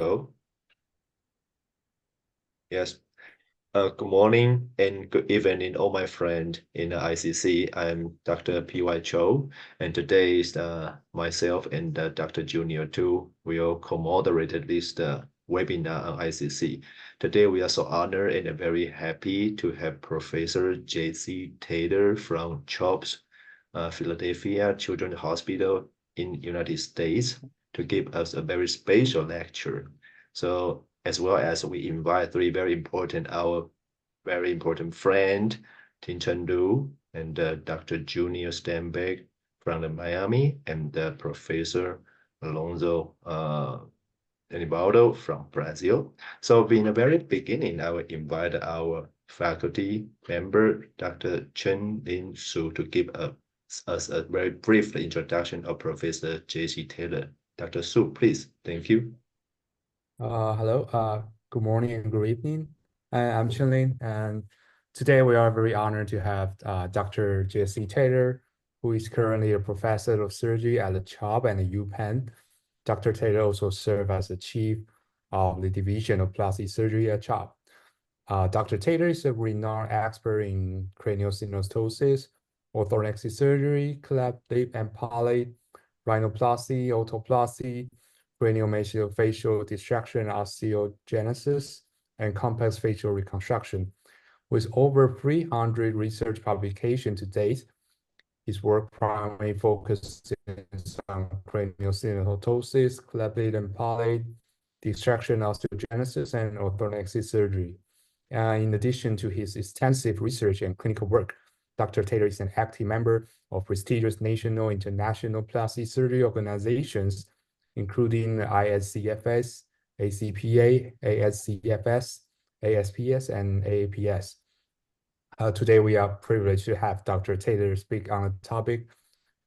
Hello. Yes. Good morning and good evening, all my friends in the ICC. I'm Dr. P.Y. Cho, and today is myself and Dr. Junior too will co-moderate this webinar on ICC. Today we are so honored and very happy to have Professor J.C. Taylor from CHOPS, Philadelphia Children's Hospital in United States to give us a very special lecture. So as well as we invite three our very important friend, Tin Chen Lu, and Dr. Junior Stenbeck from the Miami, and Professor Alonso Anibaldo from Brazil. So in the very beginning, I will invite our faculty member, Dr. Chen Lin Su, to give us a very brief introduction of Professor J.C. Taylor. Dr. Su, please. Thank you. Hello, good morning and good evening. I'm Chen Lin, and today we are very honored to have Dr. J.C. Taylor, who is currently a professor of surgery at the CHOP and the UPenn. Dr. Taylor also serves as the chief of the division of plastic surgery at CHOP. Dr. Taylor is a renowned expert in craniosynostosis, orthodontic surgery, cleft lip and palate, rhinoplasty, otoplasty, craniofacial distraction, osteogenesis, and complex facial reconstruction. With over 300 research publications to date, his work primarily focuses on craniosynostosis, cleft lip and palate, distraction, osteogenesis, and orthodontic surgery. In addition to his extensive research and clinical work, Dr. Taylor is an active member of prestigious national and international plastic surgery organizations, including ISCFS, ACPA, ASCFS, ASPS, and AAPS. Today, we are privileged to have Dr. Taylor speak on the topic,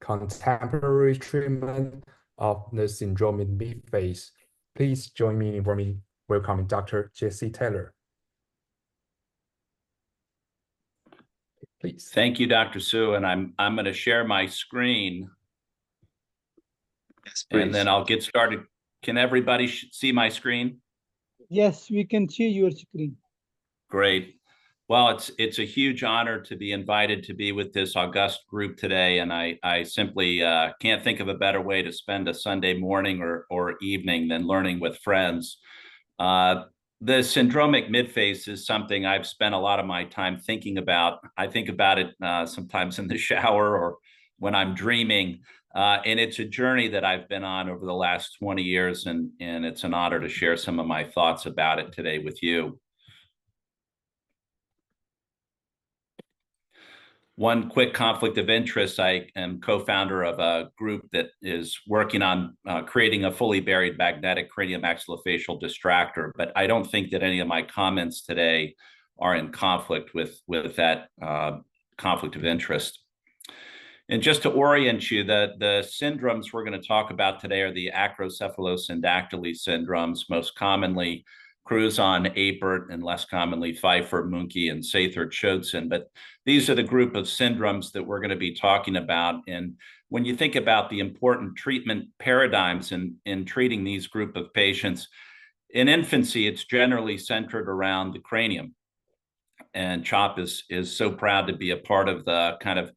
contemporary treatment of the syndromic midface. Please join me in welcoming Dr. J.C. Taylor. Please. Thank you, Dr. Su, and I'm going to share my screen. Yes, please. And then I'll get started. Can everybody see my screen? Yes, we can see your screen. Great. Well, it's a huge honor to be invited to be with this august group today, and I simply can't think of a better way to spend a Sunday morning or evening than learning with friends. The syndromic midface is something I've spent a lot of my time thinking about. I think about it sometimes in the shower or when I'm dreaming. And it's a journey that I've been on over the last 20 years, and it's an honor to share some of my thoughts about it today with you. One quick conflict of interest, I am co-founder of a group that is working on creating a fully buried magnetic craniomaxillofacial distractor, but I don't think that any of my comments today are in conflict with that conflict of interest. And just to orient you, the syndromes we're going to talk about today are the acrocephalosindactyly syndromes, most commonly Cruzon, Apert, and less commonly Pfeiffer, Muncke, and Sathert-Chodson. But these are the group of syndromes that we're going to be talking about. And when you think about the important treatment paradigms in treating these group of patients, in infancy, it's generally centered around the cranium. And CHOP is so proud to be a part of the kind of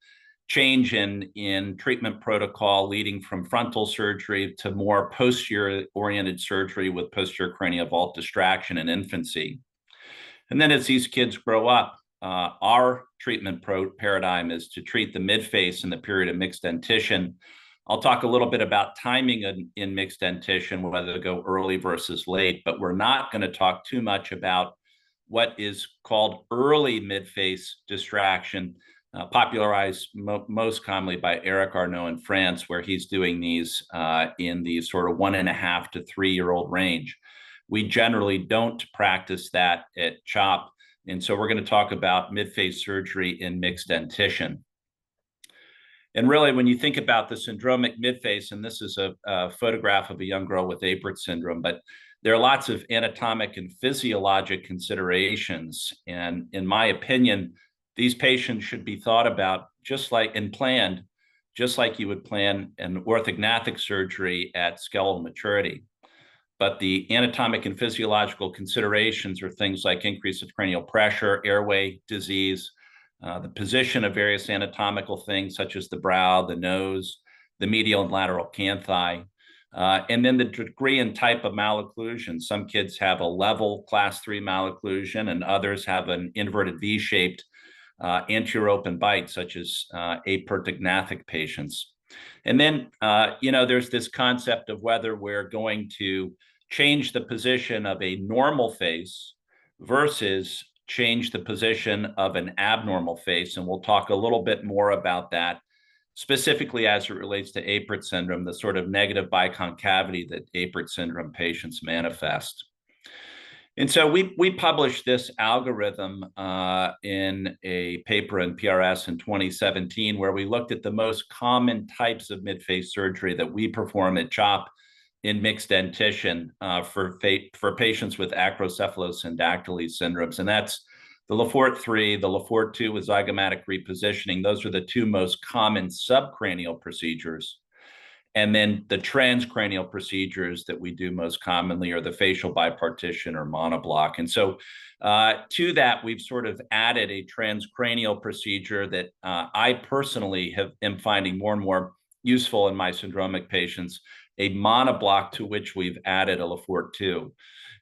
change in treatment protocol leading from frontal surgery to more posterior-oriented surgery with posterior cranial vault distraction in infancy. And then as these kids grow up, our treatment paradigm is to treat the midface in the period of mixed dentition. I'll talk a little bit about timing in mixed dentition, whether to go early versus late, but we're not going to talk too much about what is called early midface distraction, popularized most commonly by Eric Arnault in France, where he's doing these in the sort of 1.5 to 3 year old range. We generally don't practice that at CHOP, and so we're going to talk about midface surgery in mixed dentition. And really, when you think about the syndromic midface, and this is a photograph of a young girl with Apert syndrome, but there are lots of anatomic and physiologic considerations. And in my opinion, these patients should be thought about just like and planned, just like you would plan an orthognathic surgery at skeletal maturity. but the anatomic and physiological considerations are things like increase of cranial pressure, airway disease, the position of various anatomical things such as the brow, the nose, the medial and lateral canthi, and then the degree and type of malocclusion. Some kids have a level class 3 malocclusion, and others have an inverted V-shaped anterior open bite, such as apertognathic patients. And then, there's this concept of whether we're going to change the position of a normal face versus change the position of an abnormal face. And we'll talk a little bit more about that, specifically as it relates to Apert syndrome, the sort of negative biconcavity that Apert syndrome patients manifest. And so we published this algorithm in a paper in PRS in 2017, where we looked at the most common types of midface surgery that we perform at CHOP in mixed dentition for patients with acrocephalosyndactyly syndromes. And that's the Lefort 3, the Lefort 2 with zygomatic repositioning. Those are the two most common subcranial procedures. And then the transcranial procedures that we do most commonly are the facial bipartition or monoblock. And so to that, we've sort of added a transcranial procedure that I personally am finding more and more useful in my syndromic patients, a monoblock to which we've added a Lefort 2.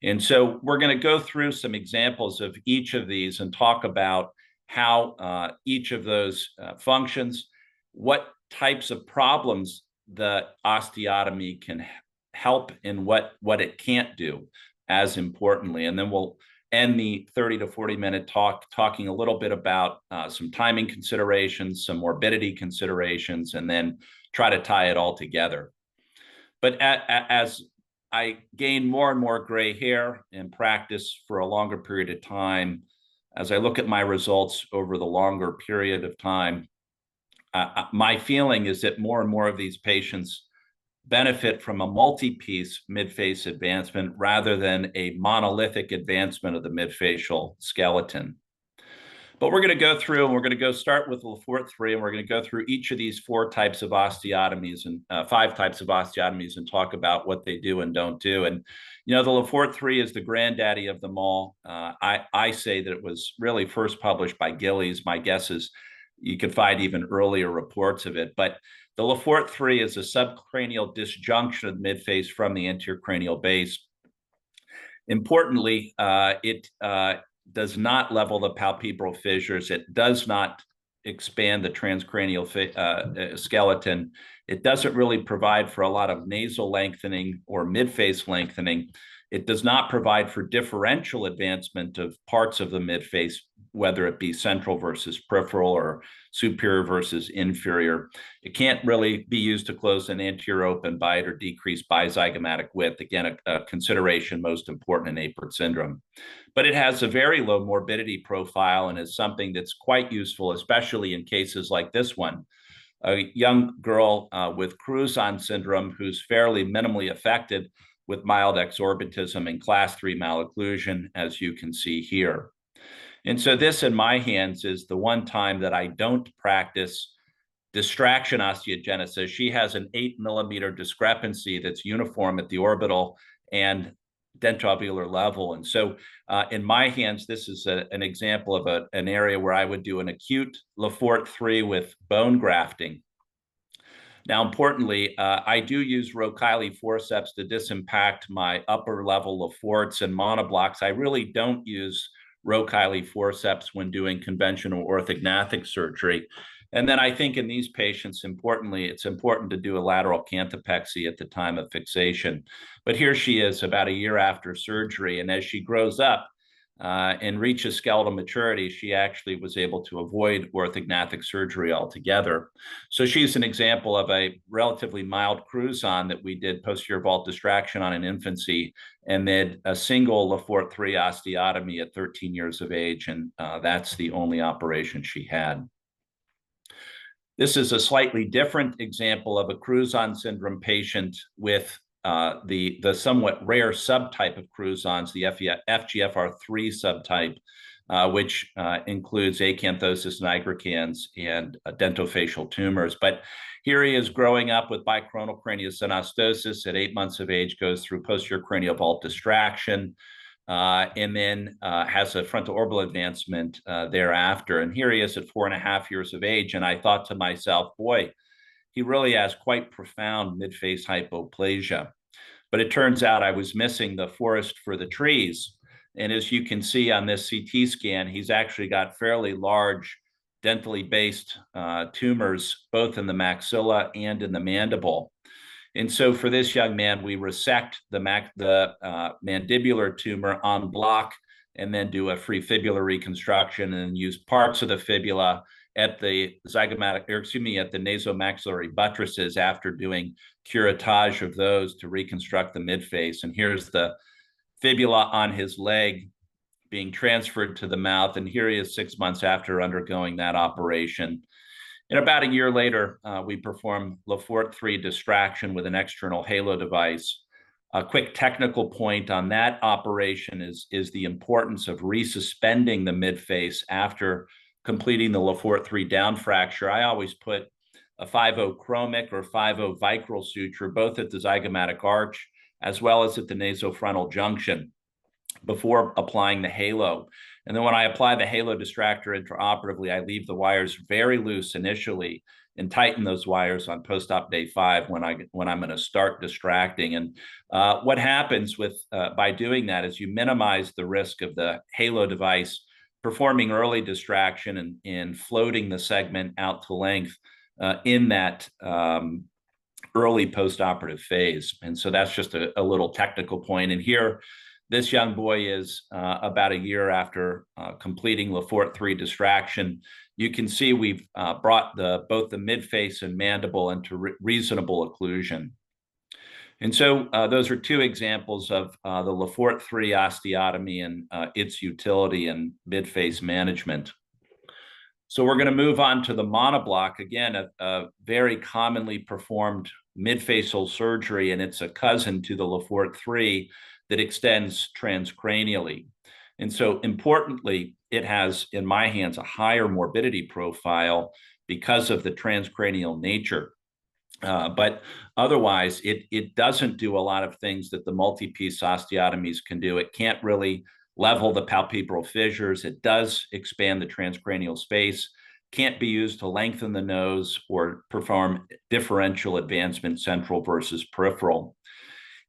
And so we're going to go through some examples of each of these and talk about how each of those functions, what types of problems the osteotomy can help, and what it can't do, as importantly. And then we'll end the 30 to 40 minute talk talking a little bit about some timing considerations, some morbidity considerations, and then try to tie it all together. But as I gain more and more gray hair and practice for a longer period of time, as I look at my results over the longer period of time, my feeling is that more and more of these patients benefit from a multi-piece midface advancement rather than a monolithic advancement of the midfacial skeleton. But we're going to go through, and we're going to go start with Lefort 3, and we're going to go through each of these 4 types of osteotomies and 5 types of osteotomies and talk about what they do and don't do. And, the Lefort 3 is the granddaddy of them all. I say that it was really first published by Gillies. My guess is you could find even earlier reports of it. But the Lefort 3 is a subcranial disjunction of midface from the anterior cranial base. Importantly, it does not level the palpebral fissures. It does not expand the transcranial skeleton. It doesn't really provide for a lot of nasal lengthening or midface lengthening. It does not provide for differential advancement of parts of the midface, whether it be central versus peripheral or superior versus inferior. It can't really be used to close an anterior open bite or decrease bizygomatic width. Again, a consideration most important in Apert syndrome. But it has a very low morbidity profile and is something that's quite useful, especially in cases like this one. A young girl with Cruzon syndrome who's fairly minimally affected with mild exorbitism and class 3 malocclusion, as you can see here. And so this in my hands is the one time that I don't practice distraction osteogenesis. She has an 8 millimeter discrepancy that's uniform at the orbital and dentalveolar level. And so in my hands, this is an example of an area where I would do an acute Lefort 3 with bone grafting. Now, importantly, I do use Rockley forceps to disimpact my upper level Leforts and monoblocks. I really don't use Rockley forceps when doing conventional orthognathic surgery. And then I think in these patients, importantly, it's important to do a lateral canthopexy at the time of fixation. But here she is about a year after surgery. And as she grows up and reaches skeletal maturity, she actually was able to avoid orthognathic surgery altogether. So she's an example of a relatively mild Cruzon that we did posterior vault distraction on in infancy, and then a single Lefort 3 osteotomy at 13 years of age. And that's the only operation she had. This is a slightly different example of a Cruzon syndrome patient with the somewhat rare subtype of Cruzons, the FGFR3 subtype. which includes acanthosis nigricans and dentofacial tumors. But here he is growing up with bicoronal craniosynostosis at 8 months of age, goes through posterior cranial vault distraction, and then has a frontal orbital advancement thereafter. And here he is at 4.5 years of age. And I thought to myself, boy, he really has quite profound midface hypoplasia. But it turns out I was missing the forest for the trees. And as you can see on this CT scan, he's actually got fairly large dentally based tumors, both in the maxilla and in the mandible. And so for this young man, we resect the mandibular tumor en bloc and then do a free fibula reconstruction and use parts of the fibula at the zygomatic, or excuse me, at the nasomaxillary buttresses after doing curettage of those to reconstruct the midface. And here's the fibula on his leg being transferred to the mouth. And here he is 6 months after undergoing that operation. And about a year later, we performed Le Fort 3 distraction with an external halo device. A quick technical point on that operation is the importance of resuspending the midface after completing the Le Fort 3 down fracture. I always put a 5-0 chromic or 5-0 vicral suture, both at the zygomatic arch as well as at the nasofrontal junction before applying the halo. And then when I apply the halo distractor intraoperatively, I leave the wires very loose initially and tighten those wires on post-op day 5 when I'm going to start distracting. And what happens with by doing that is you minimize the risk of the halo device performing early distraction and floating the segment out to length in that early post-operative phase. And so that's just a little technical point. And here, this young boy is about a year after completing Le Fort 3 distraction. You can see we've brought both the midface and mandible into reasonable occlusion. And so those are two examples of the Le Fort 3 osteotomy and its utility in midface management. So we're going to move on to the monoblock. Again, a very commonly performed midfacial surgery, and it's a cousin to the Le Fort 3 that extends transcranially. And so importantly, it has, in my hands, a higher morbidity profile because of the transcranial nature. But otherwise, it doesn't do a lot of things that the multi-piece osteotomies can do. It can't really level the palpebral fissures. It does expand the transcranial space, can't be used to lengthen the nose or perform differential advancement central versus peripheral.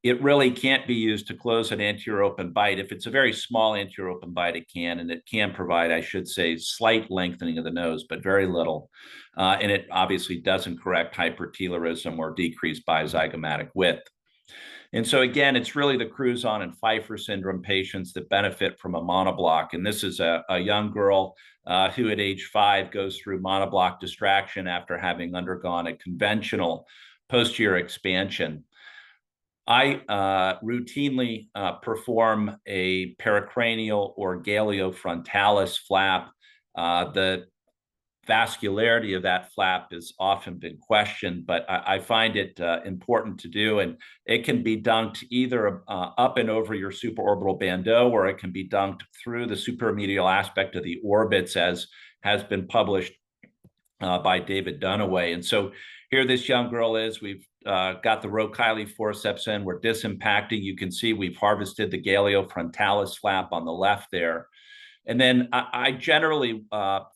It really can't be used to close an anterior open bite. If it's a very small anterior open bite, it can, and it can provide, I should say, slight lengthening of the nose, but very little. And it obviously doesn't correct hypertelorism or decrease bizygomatic width. And so again, it's really the Cruzon and Pfeiffer syndrome patients that benefit from a monoblock. And this is a young girl who at age 5 goes through monoblock distraction after having undergone a conventional posterior expansion. I routinely perform a pericranial or galeofrontalis flap. The vascularity of that flap has often been questioned, but I find it important to do. And it can be dunked either up and over your supraorbital bandeau, or it can be dunked through the supermedial aspect of the orbits, as has been published by David Dunaway. And so here this young girl is. We've got the Rockley forceps in. We're disimpacting. You can see we've harvested the galeofrontalis flap on the left there. And then I generally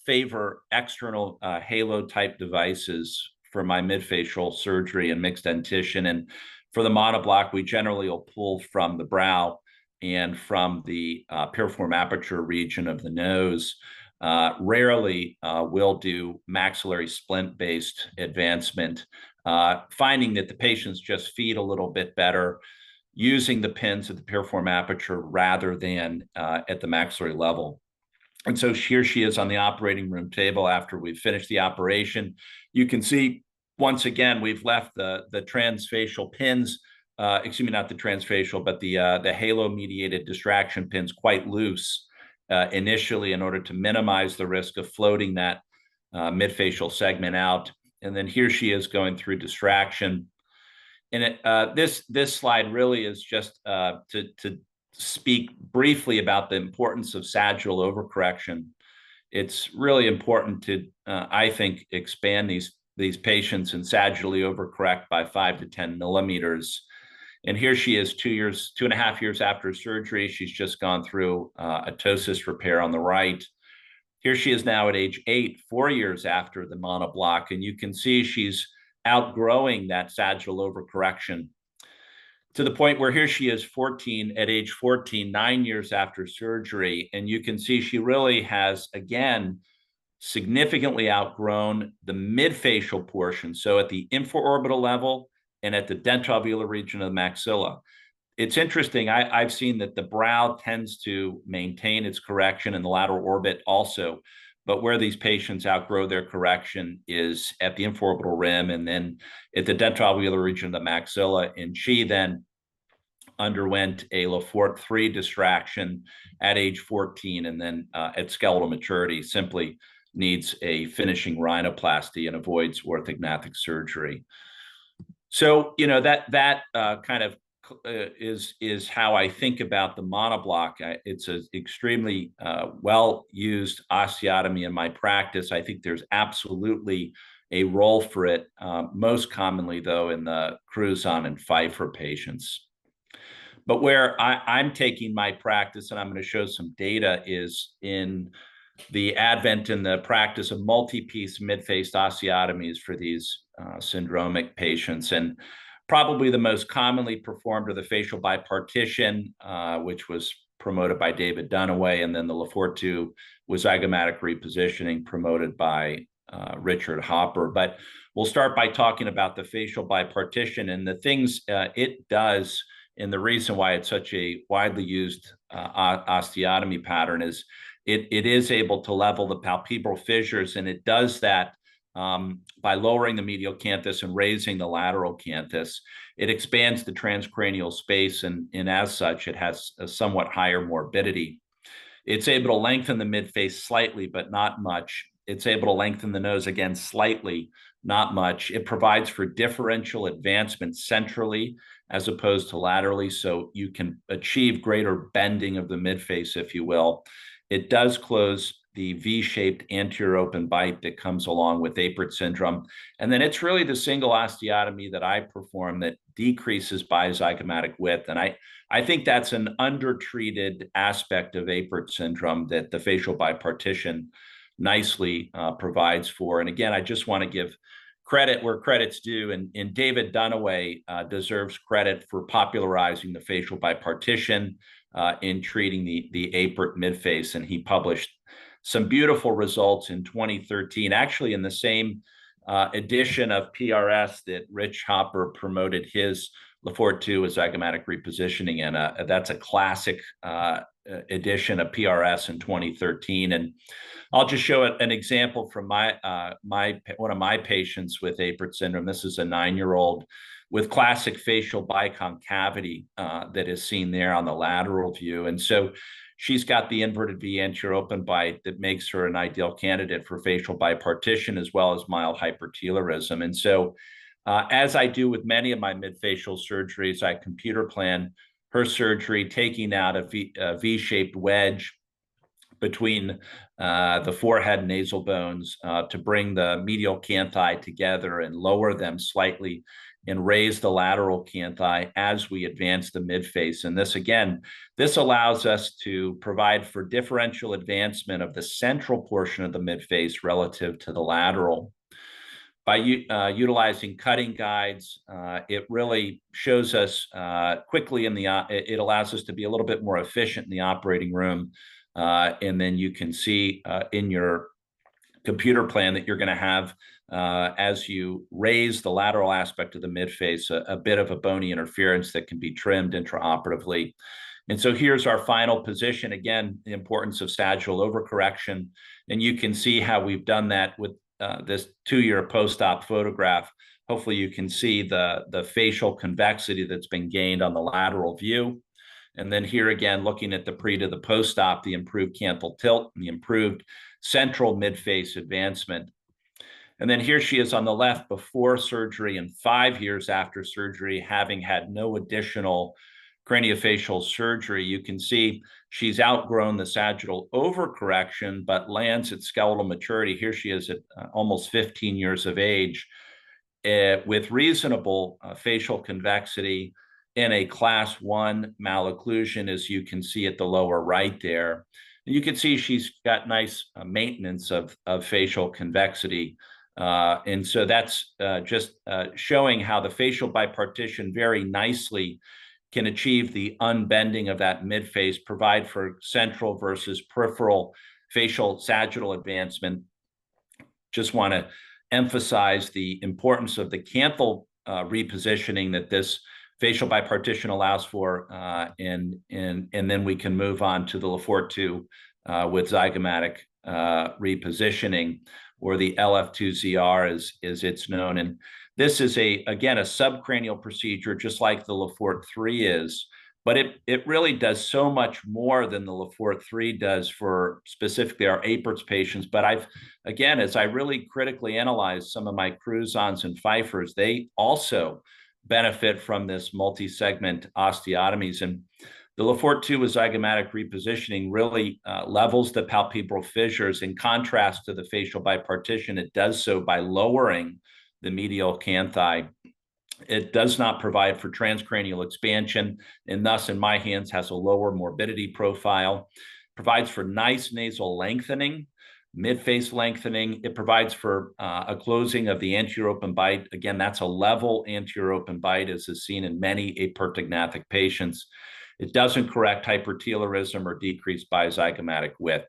favor external halo-type devices for my midfacial surgery and mixed dentition. And for the monoblock, we generally will pull from the brow and from the piriform aperture region of the nose. Rarely we'll do maxillary splint-based advancement, finding that the patients just feed a little bit better using the pins at the piriform aperture rather than at the maxillary level. And so here she is on the operating room table after we've finished the operation. You can see, once again, we've left the transfacial pins, excuse me, not the transfacial, but the halo-mediated distraction pins quite loose initially in order to minimize the risk of floating that midfacial segment out. And then here she is going through distraction. And this slide really is just to speak briefly about the importance of sagittal overcorrection. It's really important to, I think, expand these patients and sagittally overcorrect by 5 to 10 millimeters. And here she is 2.5 years after surgery. She's just gone through a ptosis repair on the right. Here she is now at age 8, 4 years after the monoblock. And you can see she's outgrowing that sagittal overcorrection to the point where here she is 14, at age 14, 9 years after surgery. And you can see she really has, again, significantly outgrown the midfacial portion. So at the infraorbital level and at the dentalveolar region of the maxilla. It's interesting. I've seen that the brow tends to maintain its correction and the lateral orbit also. But where these patients outgrow their correction is at the infraorbital rim and then at the dentalveolar region of the maxilla. And she then underwent a Lefort 3 distraction at age 14 and then at skeletal maturity simply needs a finishing rhinoplasty and avoids orthognathic surgery. So, you know, that kind of is how I think about the monoblock. It's an extremely well-used osteotomy in my practice. I think there's absolutely a role for it, most commonly, though, in the Cruzon and Pfeiffer patients. But where I'm taking my practice, and I'm going to show some data, is in the advent in the practice of multi-piece mid-face osteotomies for these syndromic patients. And probably the most commonly performed are the facial bipartition, which was promoted by David Dunaway, and then the Lefort 2 with zygomatic repositioning promoted by Richard Hopper. But we'll start by talking about the facial bipartition and the things it does. And the reason why it's such a widely used osteotomy pattern is it is able to level the palpebral fissures, and it does that by lowering the medial canthus and raising the lateral canthus. It expands the transcranial space, and as such, it has a somewhat higher morbidity. It's able to lengthen the midface slightly, but not much. It's able to lengthen the nose again slightly, not much. It provides for differential advancement centrally as opposed to laterally, so you can achieve greater bending of the midface, if you will. It does close the V-shaped anterior open bite that comes along with Apert syndrome. And then it's really the single osteotomy that I perform that decreases bizygomatic width. And I think that's an undertreated aspect of Apert syndrome that the facial bipartition nicely provides for. And again, I just want to give credit where credit's due, and David Dunaway deserves credit for popularizing the facial bipartition in treating the Apert midface, and he published some beautiful results in 2013, actually in the same edition of PRS that Rich Hopper promoted his Lefort 2 with zygomatic repositioning, and that's a classic edition of PRS in 2013. And I'll just show an example from one of my patients with Apert syndrome. This is a 9-year-old with classic facial biconcavity that is seen there on the lateral view. And so she's got the inverted V anterior open bite that makes her an ideal candidate for facial bipartition as well as mild hypertelorism. And so as I do with many of my midfacial surgeries, I computer plan her surgery, taking out a V-shaped wedge between the forehead and nasal bones to bring the medial canthi together and lower them slightly and raise the lateral canthi as we advance the midface. And this allows us to provide for differential advancement of the central portion of the midface relative to the lateral. By utilizing cutting guides, it really shows us quickly it allows us to be a little bit more efficient in the operating room. And then you can see in your computer plan that you're going to have, as you raise the lateral aspect of the midface, a bit of a bony interference that can be trimmed intraoperatively. And so here's our final position. Again, the importance of sagittal overcorrection. And you can see how we've done that with this 2-year post-op photograph. Hopefully you can see the facial convexity that's been gained on the lateral view. And then here again, looking at the pre to the post-op, the improved canthal tilt and the improved central midface advancement. And then here she is on the left before surgery and 5 years after surgery, having had no additional craniofacial surgery. You can see she's outgrown the sagittal overcorrection, but lands at skeletal maturity. Here she is at almost 15 years of age with reasonable facial convexity in a class 1 malocclusion, as you can see at the lower right there. And you can see she's got nice maintenance of facial convexity. And so that's just showing how the facial bipartition very nicely can achieve the unbending of that midface, provide for central versus peripheral facial sagittal advancement. Just want to emphasize the importance of the canthal repositioning that this facial bipartition allows for, and then we can move on to the Lefort-2 with zygomatic repositioning, or the LF2ZR as it's known. And this is again a subcranial procedure, just like the Lefort-3 is, but it really does so much more than the Lefort-3 does for specifically our Apert patients. But again, as I really critically analyze some of my Cruzons and Pfeiffers, they also benefit from this multi-segment osteotomies. And the Lefort-2 with zygomatic repositioning really levels the palpebral fissures. In contrast to the facial bipartition, it does so by lowering the medial canthi. It does not provide for transcranial expansion, and thus, in my hands, has a lower morbidity profile. Provides for nice nasal lengthening, midface lengthening. It provides for a closing of the anterior open bite. Again, that's a level anterior open bite, as is seen in many apertognathic patients. It doesn't correct hypertelorism or decrease bizygomatic width.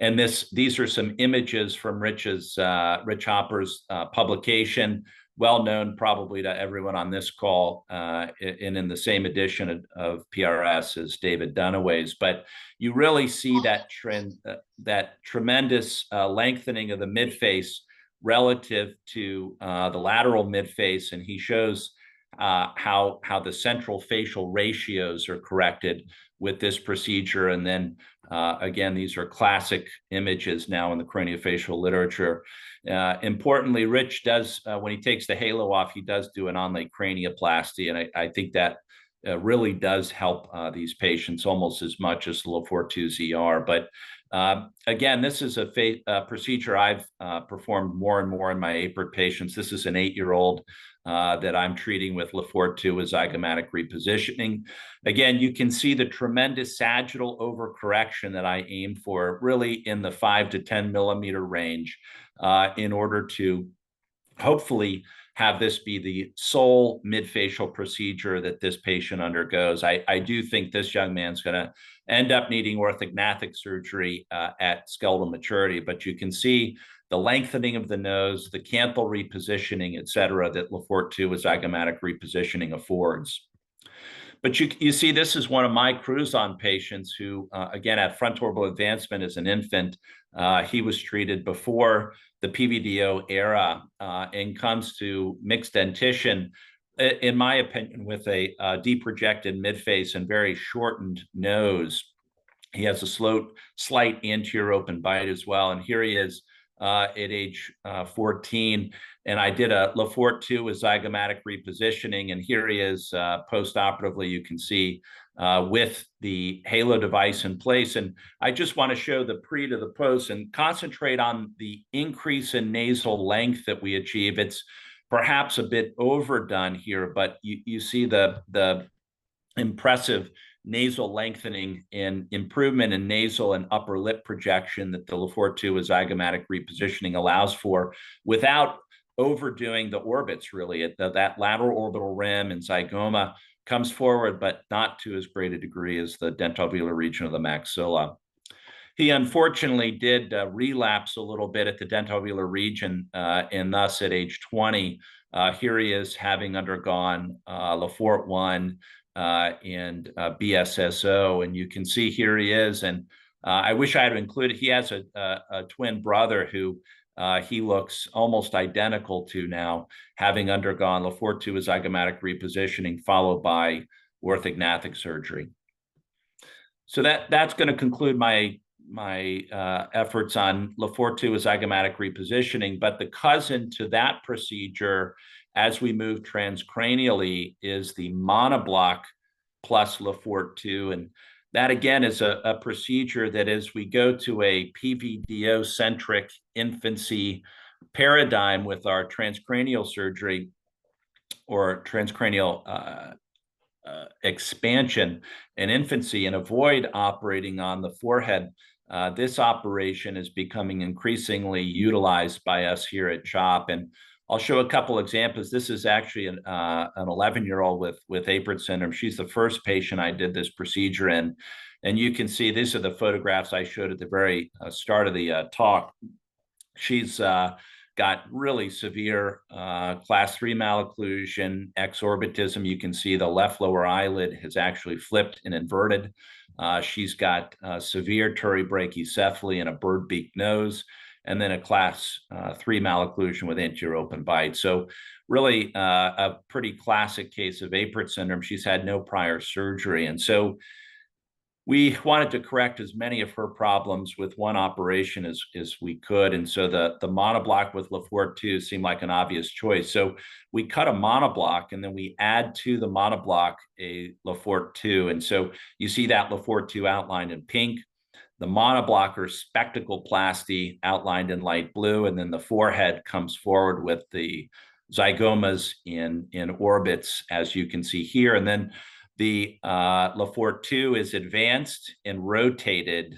And these are some images from Rich Hopper's publication, well known probably to everyone on this call, and in the same edition of PRS as David Dunaway's. But you really see that trend, that tremendous lengthening of the midface relative to the lateral midface, and he shows how the central facial ratios are corrected with this procedure. And then again, these are classic images now in the craniofacial literature. Importantly, Rich does, when he takes the halo off, he does do an onlay cranioplasty. And I think that really does help these patients almost as much as the Lefort-2ZR. But again, this is a procedure I've performed more and more in my Apert patients. This is an 8-year-old that I'm treating with Lefort-2 with zygomatic repositioning. Again, you can see the tremendous sagittal overcorrection that I aim for, really in the 5 to 10 millimeter range, in order to hopefully have this be the sole midfacial procedure that this patient undergoes. I do think this young man's going to end up needing orthognathic surgery at skeletal maturity, but you can see the lengthening of the nose, the canthal repositioning, et cetera, that Lefort-2 with zygomatic repositioning affords. But you see, this is one of my Cruzon patients who, again, had frontorbital advancement as an infant. He was treated before the PVDO era and comes to mixed dentition, in my opinion, with a deep projected midface and very shortened nose. He has a slight anterior open bite as well. And here he is at age 14. And I did a Lefort-2 with zygomatic repositioning. And here he is post-operatively, you can see, with the halo device in place. And I just want to show the pre to the post and concentrate on the increase in nasal length that we achieve. It's perhaps a bit overdone here, but you see the impressive nasal lengthening and improvement in nasal and upper lip projection that the Lefort-2 with zygomatic repositioning allows for, without overdoing the orbits, really. That lateral orbital rim and zygoma comes forward, but not to as great a degree as the dentoalveolar region of the maxilla. He unfortunately did relapse a little bit at the dentoalveolar region, and thus at age 20, here he is having undergone Lefort-1 and BSSO, and you can see here he is. And I wish I had included, he has a twin brother who he looks almost identical to now, having undergone Lefort-2 with zygomatic repositioning followed by orthognathic surgery. So that's going to conclude my efforts on Lefort-2 with zygomatic repositioning. But the cousin to that procedure as we move transcranially is the monoblock plus Lefort 2. And that, again, is a procedure that as we go to a PVDO-centric infancy paradigm with our transcranial surgery or transcranial expansion in infancy and avoid operating on the forehead, this operation is becoming increasingly utilized by us here at CHOP. And I'll show a couple examples. This is actually an 11-year-old with Apert syndrome. She's the first patient I did this procedure in. And you can see these are the photographs I showed at the very start of the talk. She's got really severe class 3 malocclusion, exorbitism. You can see the left lower eyelid has actually flipped and inverted. She's got severe turibrachycephaly and a bird beak nose, and then a class 3 malocclusion with anterior open bite. So really a pretty classic case of Apert syndrome. She's had no prior surgery. And so we wanted to correct as many of her problems with one operation as we could. And so the monoblock with Lefort 2 seemed like an obvious choice. So we cut a monoblock and then we add to the monoblock a Lefort 2. And so you see that Lefort 2 outlined in pink, the monoblocker spectacleplasty outlined in light blue, and then the forehead comes forward with the zygomas in orbits, as you can see here. And then the Lefort 2 is advanced and rotated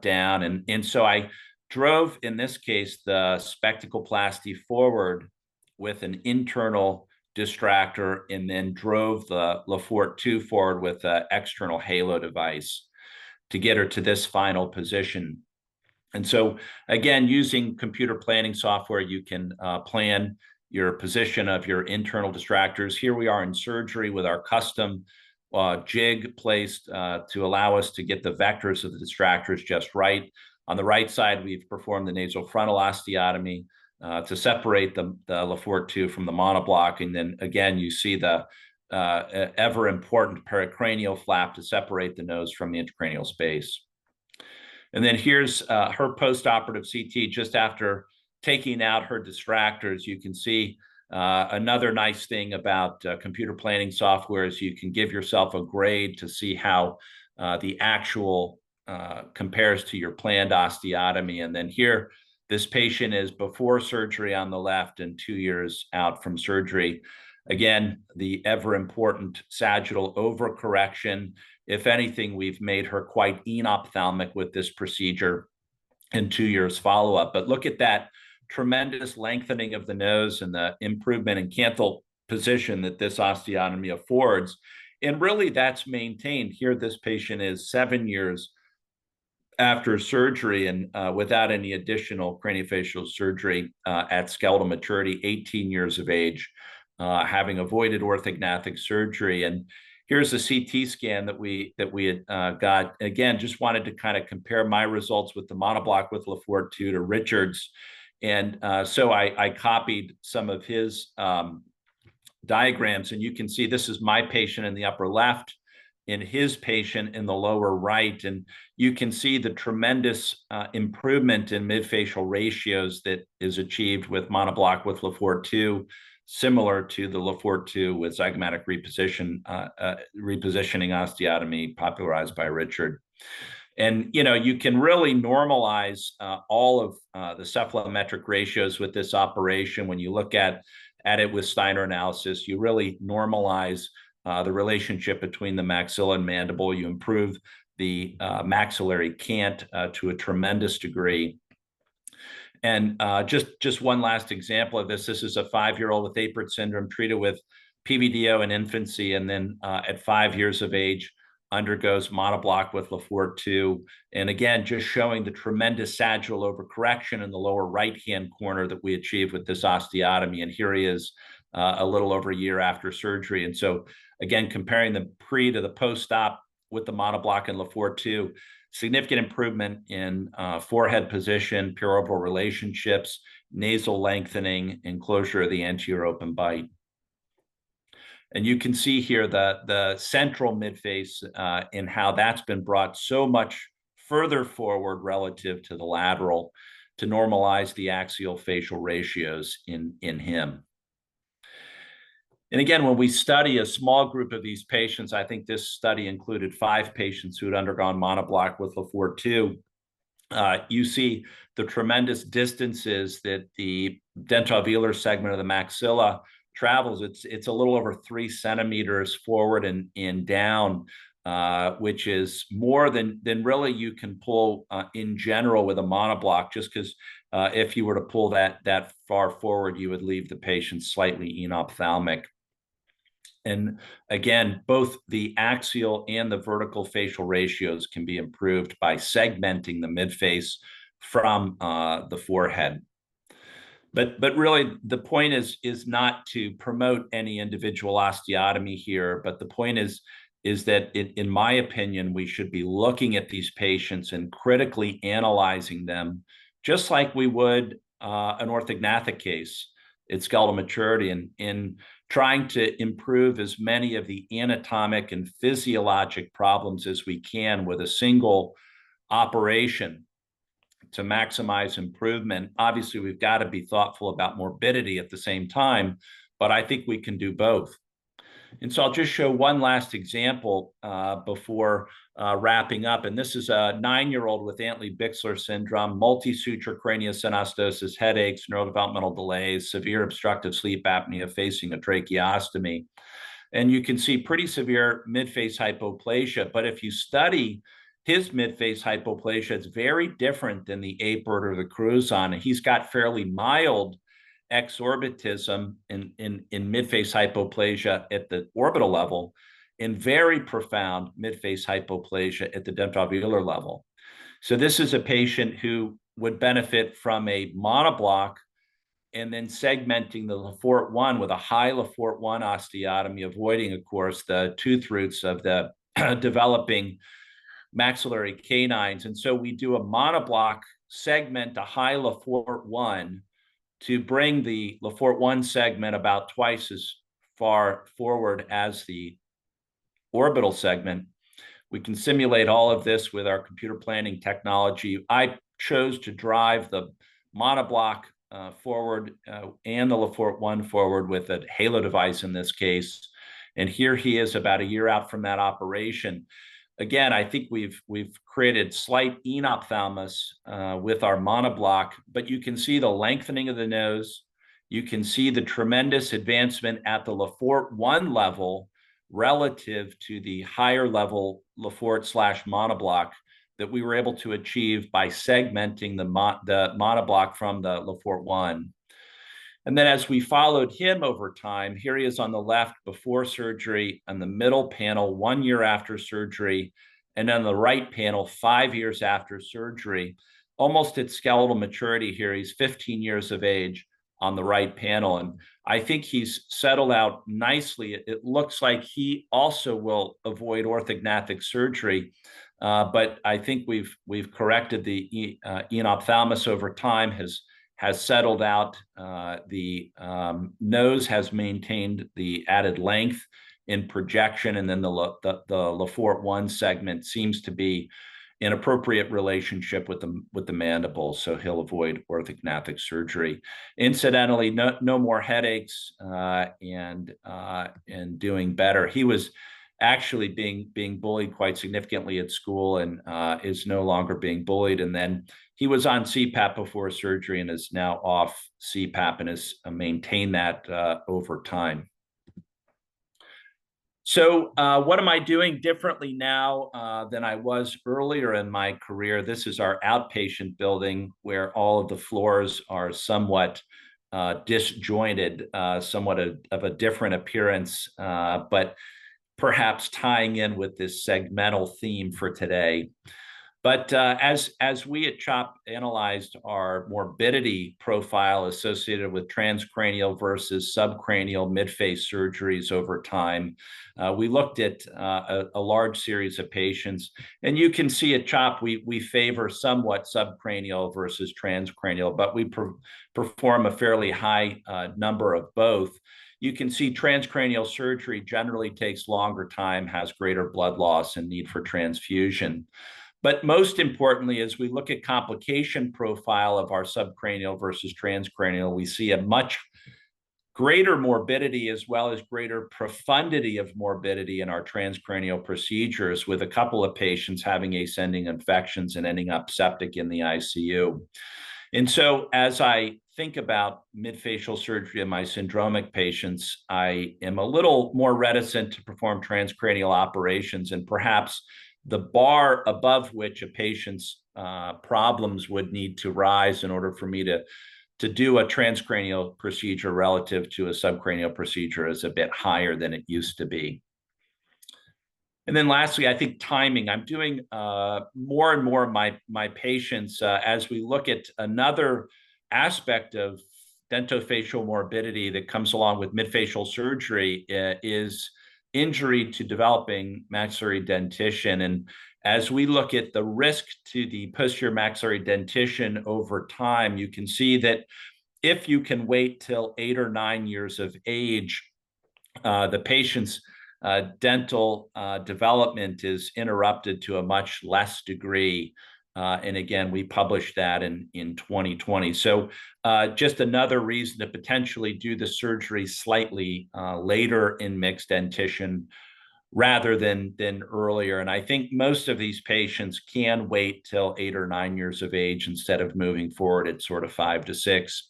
down. And so I drove, in this case, the spectacleplasty forward with an internal distractor and then drove the Lefort 2 forward with an external halo device to get her to this final position. And so, again, using computer planning software, you can plan your position of your internal distractors. Here we are in surgery with our custom jig placed to allow us to get the vectors of the distractors just right. On the right side, we've performed the nasofrontal osteotomy to separate the Lefort 2 from the monoblock. And then again, you see the ever important pericranial flap to separate the nose from the intracranial space. And then here's her postoperative CT just after taking out her distractors. You can see another nice thing about computer planning software is you can give yourself a grade to see how the actual compares to your planned osteotomy. And then here, this patient is before surgery on the left and 2 years out from surgery. Again, the ever important sagittal overcorrection. If anything, we've made her quite enophthalmic with this procedure in 2 years follow-up. But look at that tremendous lengthening of the nose and the improvement in canthal position that this osteotomy affords. And really that's maintained. Here, this patient is 7 years after surgery and without any additional craniofacial surgery at skeletal maturity, 18 years of age, having avoided orthognathic surgery. And here's a CT scan that we had got. Again, just wanted to kind of compare my results with the monoblock with Lefort 2 to Richard's. And so I copied some of his diagrams, and you can see this is my patient in the upper left and his patient in the lower right. And you can see the tremendous improvement in midfacial ratios that is achieved with monoblock with Lefort 2, similar to the Lefort 2 with zygomatic repositioning osteotomy popularized by Richard. And, you know, you can really normalize all of the cephalometric ratios with this operation. When you look at it with Steiner analysis, you really normalize the relationship between the maxilla and mandible. You improve the maxillary cant to a tremendous degree. And just one last example of this. This is a 5-year-old with Apert syndrome treated with PVDO in infancy, and then at 5 years of age, undergoes monoblock with Lefort 2. And again, just showing the tremendous sagittal overcorrection in the lower right-hand corner that we achieved with this osteotomy. And here he is a little over a year after surgery. And so again, comparing the pre to the post-op with the monoblock and Lefort 2, significant improvement in forehead position, peroral relationships, nasal lengthening, and closure of the anterior open bite. And you can see here the central midface and how that's been brought so much further forward relative to the lateral to normalize the axial facial ratios in him. And again, when we study a small group of these patients, I think this study included 5 patients who had undergone monoblock with LaFort-2. You see the tremendous distances that the dentoalveolar segment of the maxilla travels. It's a little over 3 centimeters forward and down, which is more than really you can pull in general with a monoblock, just because if you were to pull that far forward, you would leave the patient slightly enophthalmic. And again, both the axial and the vertical facial ratios can be improved by segmenting the midface from the forehead. But really, the point is not to promote any individual osteotomy here, but the point is that in my opinion, we should be looking at these patients and critically analyzing them, just like we would an orthognathic case at skeletal maturity, and trying to improve as many of the anatomic and physiologic problems as we can with a single operation to maximize improvement. Obviously, we've got to be thoughtful about morbidity at the same time, but I think we can do both. And so I'll just show one last example before wrapping up. And this is a 9-year-old with Antley-Bixler syndrome, multi-suture craniosynostosis, headaches, neurodevelopmental delays, severe obstructive sleep apnea, facing a tracheostomy. And you can see pretty severe midface hypoplasia. But if you study his midface hypoplasia, it's very different than the APERT or the Cruzon. He's got fairly mild exorbitism in midface hypoplasia at the orbital level, and very profound midface hypoplasia at the dentoalveolar level. So this is a patient who would benefit from a monoblock and then segmenting the LaFort-1 with a high LaFort-1 osteotomy, avoiding, of course, the tooth roots of the developing maxillary canines. And so we do a monoblock, segment a high LaFort-1 to bring the LaFort-1 segment about twice as far forward as the orbital segment. We can simulate all of this with our computer planning technology. I chose to drive the monoblock forward and the LaFort-1 forward with a halo device in this case. And here he is about a year out from that operation. Again, I think we've created slight enophthalmos with our monoblock, but you can see the lengthening of the nose. You can see the tremendous advancement at the LaFort-1 level relative to the higher level LaFort/monoblock that we were able to achieve by segmenting the monoblock from the LaFort-1. And then as we followed him over time, here he is on the left before surgery, on the middle panel 1 year after surgery, and on the right panel 5 years after surgery, almost at skeletal maturity here. He's 15 years of age on the right panel. And I think he's settled out nicely. It looks like he also will avoid orthognathic surgery, but I think we've corrected the enophthalmos over time, has settled out. The nose has maintained the added length in projection, and then the LaFort-1 segment seems to be an appropriate relationship with the mandible, so he'll avoid orthognathic surgery. Incidentally, no more headaches, and doing better. He was actually being bullied quite significantly at school, and is no longer being bullied. And then he was on CPAP before surgery and is now off CPAP and has maintained that over time. So what am I doing differently now than I was earlier in my career? This is our outpatient building where all of the floors are somewhat disjointed, somewhat of a different appearance, but perhaps tying in with this segmental theme for today. But as we at CHOP analyzed our morbidity profile associated with transcranial versus subcranial midface surgeries over time, we looked at a large series of patients. And you can see at CHOP, we favor somewhat subcranial versus transcranial, but we perform a fairly high number of both. You can see transcranial surgery generally takes longer time, has greater blood loss and need for transfusion. But most importantly, as we look at complication profile of our subcranial versus transcranial, we see a much greater morbidity as well as greater profundity of morbidity in our transcranial procedures, with a couple of patients having ascending infections and ending up septic in the ICU. And so as I think about midfacial surgery in my syndromic patients, I am a little more reticent to perform transcranial operations, and perhaps the bar above which a patient's problems would need to rise in order for me to do a transcranial procedure relative to a subcranial procedure is a bit higher than it used to be. And then lastly, I think timing. I'm doing more and more of my patients as we look at another aspect of dentofacial morbidity that comes along with midfacial surgery is injury to developing maxillary dentition. And as we look at the risk to the posterior maxillary dentition over time, you can see that if you can wait till 8 or 9 years of age, the patient's dental development is interrupted to a much less degree. And again, we published that in 2020. So just another reason to potentially do the surgery slightly later in mixed dentition rather than earlier. And I think most of these patients can wait till 8 or 9 years of age instead of moving forward at sort of 5 to 6.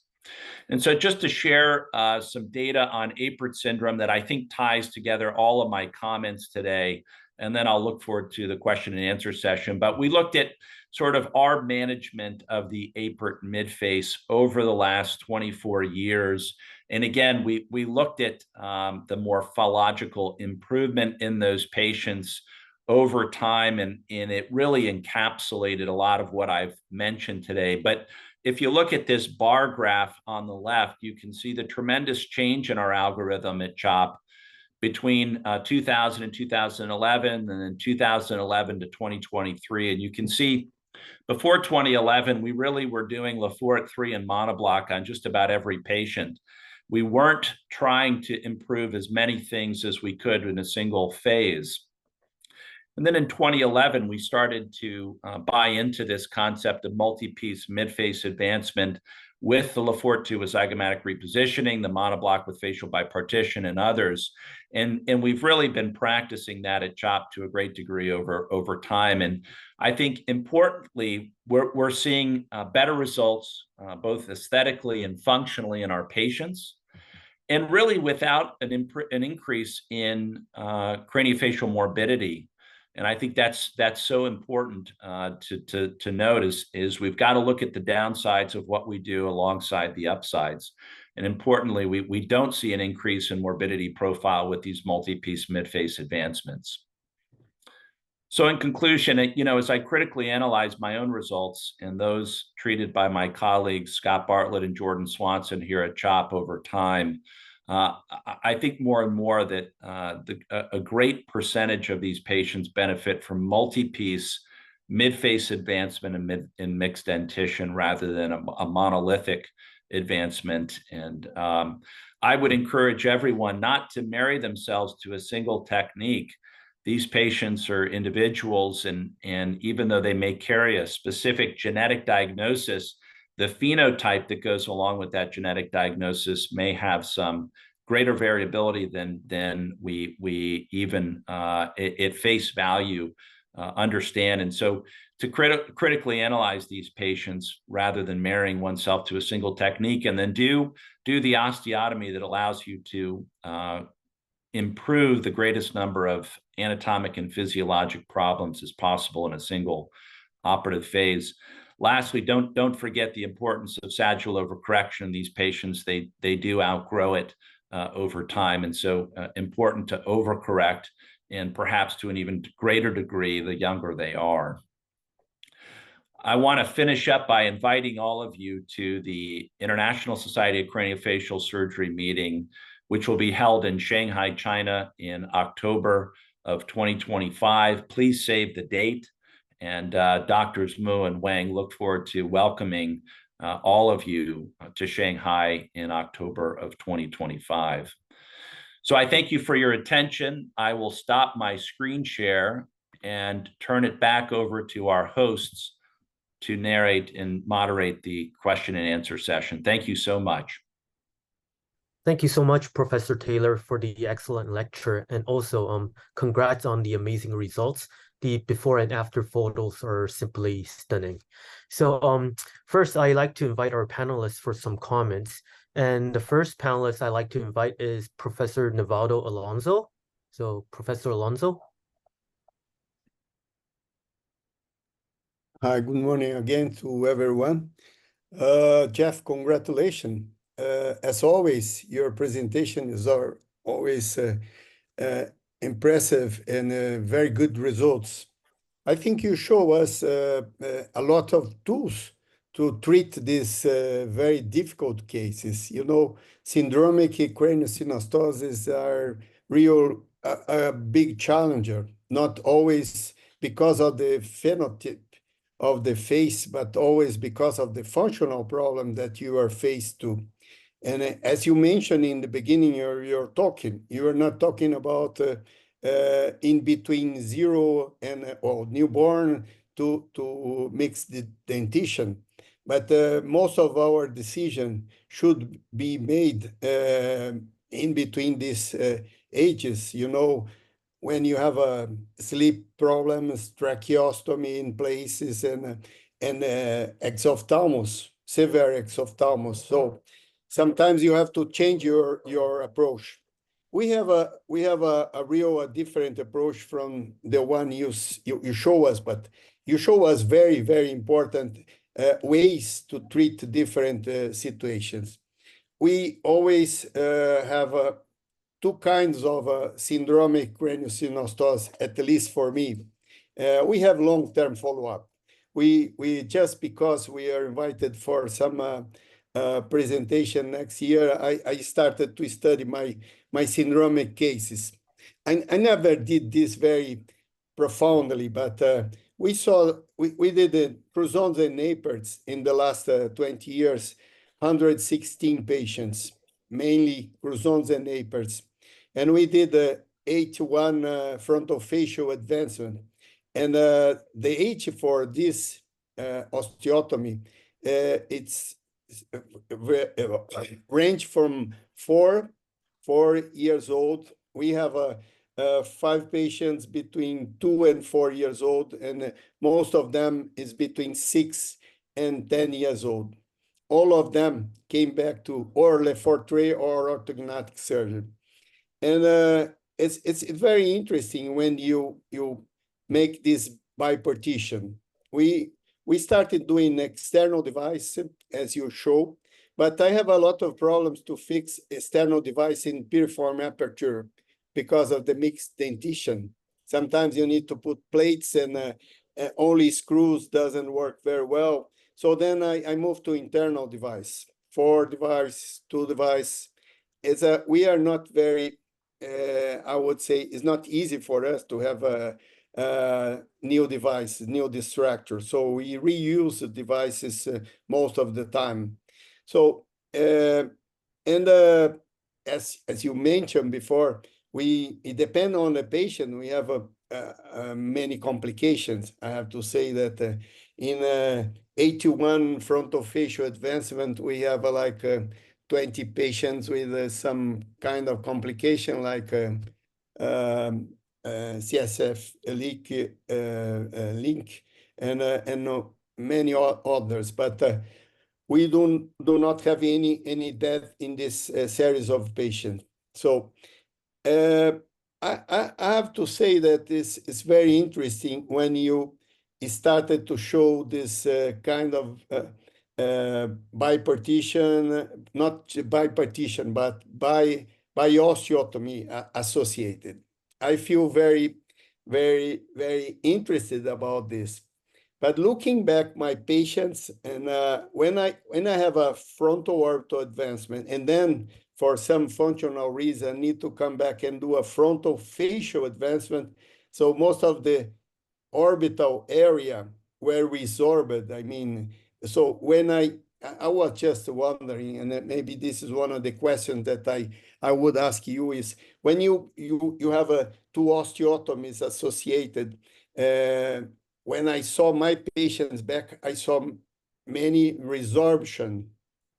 And so just to share some data on Apert syndrome that I think ties together all of my comments today, and then I'll look forward to the question and answer session. But we looked at sort of our management of the Apert midface over the last 24 years. And again, we looked at the morphological improvement in those patients over time, and it really encapsulated a lot of what I've mentioned today. But if you look at this bar graph on the left, you can see the tremendous change in our algorithm at CHOP between 2000 and 2011, and then 2011 to 2023. And you can see before 2011, we really were doing Lafort 3 and monoblock on just about every patient. We weren't trying to improve as many things as we could in a single phase. And then in 2011, we started to buy into this concept of multi-piece midface advancement with the Lafort 2 with zygomatic repositioning, the monoblock with facial bipartition, and others. And we've really been practicing that at CHOP to a great degree over time. And I think importantly, we're seeing better results, both aesthetically and functionally in our patients, and really without an increase in craniofacial morbidity. And I think that's so important to note is we've got to look at the downsides of what we do alongside the upsides. And importantly, we don't see an increase in morbidity profile with these multi-piece midface advancements. So in conclusion, as I critically analyze my own results and those treated by my colleagues, Scott Bartlett and Jordan Swanson here at CHOP over time, I think more and more that a great percentage of these patients benefit from multi-piece midface advancement in mixed dentition rather than a monolithic advancement. And I would encourage everyone not to marry themselves to a single technique. These patients are individuals, and even though they may carry a specific genetic diagnosis, the phenotype that goes along with that genetic diagnosis may have some greater variability than we even at face value understand. And so to critically analyze these patients rather than marrying oneself to a single technique, and then do the osteotomy that allows you to improve the greatest number of anatomic and physiologic problems as possible in a single operative phase. Lastly, don't forget the importance of sagittal overcorrection in these patients. They do outgrow it over time, and so important to overcorrect, and perhaps to an even greater degree the younger they are. I want to finish up by inviting all of you to the International Society of Craniofacial Surgery meeting, which will be held in Shanghai, China in October of 2025. Please save the date. And Doctors Mu and Wang look forward to welcoming all of you to Shanghai in October of 2025. So I thank you for your attention. I will stop my screen share and turn it back over to our hosts to narrate and moderate the question and answer session. Thank you so much. Thank you so much, Professor Taylor, for the excellent lecture, and also congrats on the amazing results. The before and after photos are simply stunning. So first, I like to invite our panelists for some comments. And the first panelist I like to invite is Professor Nivaldo Alonso. So Professor Alonso. Hi, good morning again to everyone. Jeff, congratulations. As always, your presentations are always impressive and very good results. I think you show us a lot of tools to treat these very difficult cases. You know, syndromic craniosynostosis are a big challenger, not always because of the phenotype of the face, but always because of the functional problem that you are faced to. And as you mentioned in the beginning, you're talking, you are not talking about in between 0 and or newborn to mix the dentition. But most of our decision should be made in between these ages. You know, when you have a sleep problems, tracheostomy in places, and exophthalmos, severe exophthalmos. So sometimes you have to change your approach. We have a real different approach from the one you show us, but you show us very, very important ways to treat different situations. We always have two kinds of syndromic craniosynostosis, at least for me. We have long-term follow-up. We just because we are invited for some presentation next year, I started to study my syndromic cases. I never did this very profoundly, but we did the Cruzons and Naperts in the last 20 years, 116 patients, mainly Cruzons and Naperts. And we did the H1 frontofacial advancement. And the age for this osteotomy, it's range from 4 years old. We have 5 patients between 2 and 4 years old, and most of them is between 6 and 10 years old. All of them came back to or Le Fortray or orthodontic surgery. And it's very interesting when you make this bipartition. We started doing external device, as you show, but I have a lot of problems to fix external device in piriform aperture because of the mixed dentition. Sometimes you need to put plates and only screws doesn't work very well. So then I moved to internal device, 4 device, 2 device. We are not very, I would say, it's not easy for us to have a new device, new distractor. So we reuse the devices most of the time. So, as you mentioned before, it depends on the patient. We have many complications. I have to say that in 81 frontofacial advancement, we have like 20 patients with some kind of complication like CSF link and many others. But we do not have any death in this series of patients. So I have to say that this is very interesting when you started to show this kind of bipartition, not bipartition, but by osteotomy associated. I feel very, very, very interested about this. But looking back, my patients, and when I have a frontal ortho advancement, and then for some functional reason need to come back and do a frontal facial advancement, so most of the orbital area were resorbed. I mean, so when I was just wondering, and maybe this is one of the questions that I would ask you is, when you have two osteotomies associated, when I saw my patients back, I saw many resorption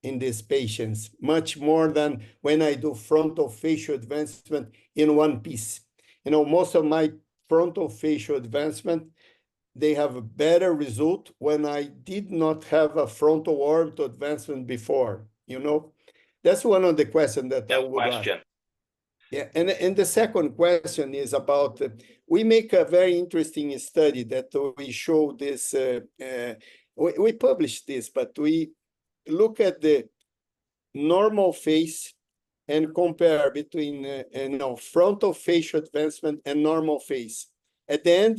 in these patients, much more than when I do frontal facial advancement in one piece. You know, most of my frontal facial advancement, they have a better result when I did not have a frontal orbital advancement before, you know? That's one of the questions that I would ask. Yeah, and the second question is about, we make a very interesting study that we show this, we published this, but we look at the normal face and compare between you know, frontal facial advancement and normal face. At the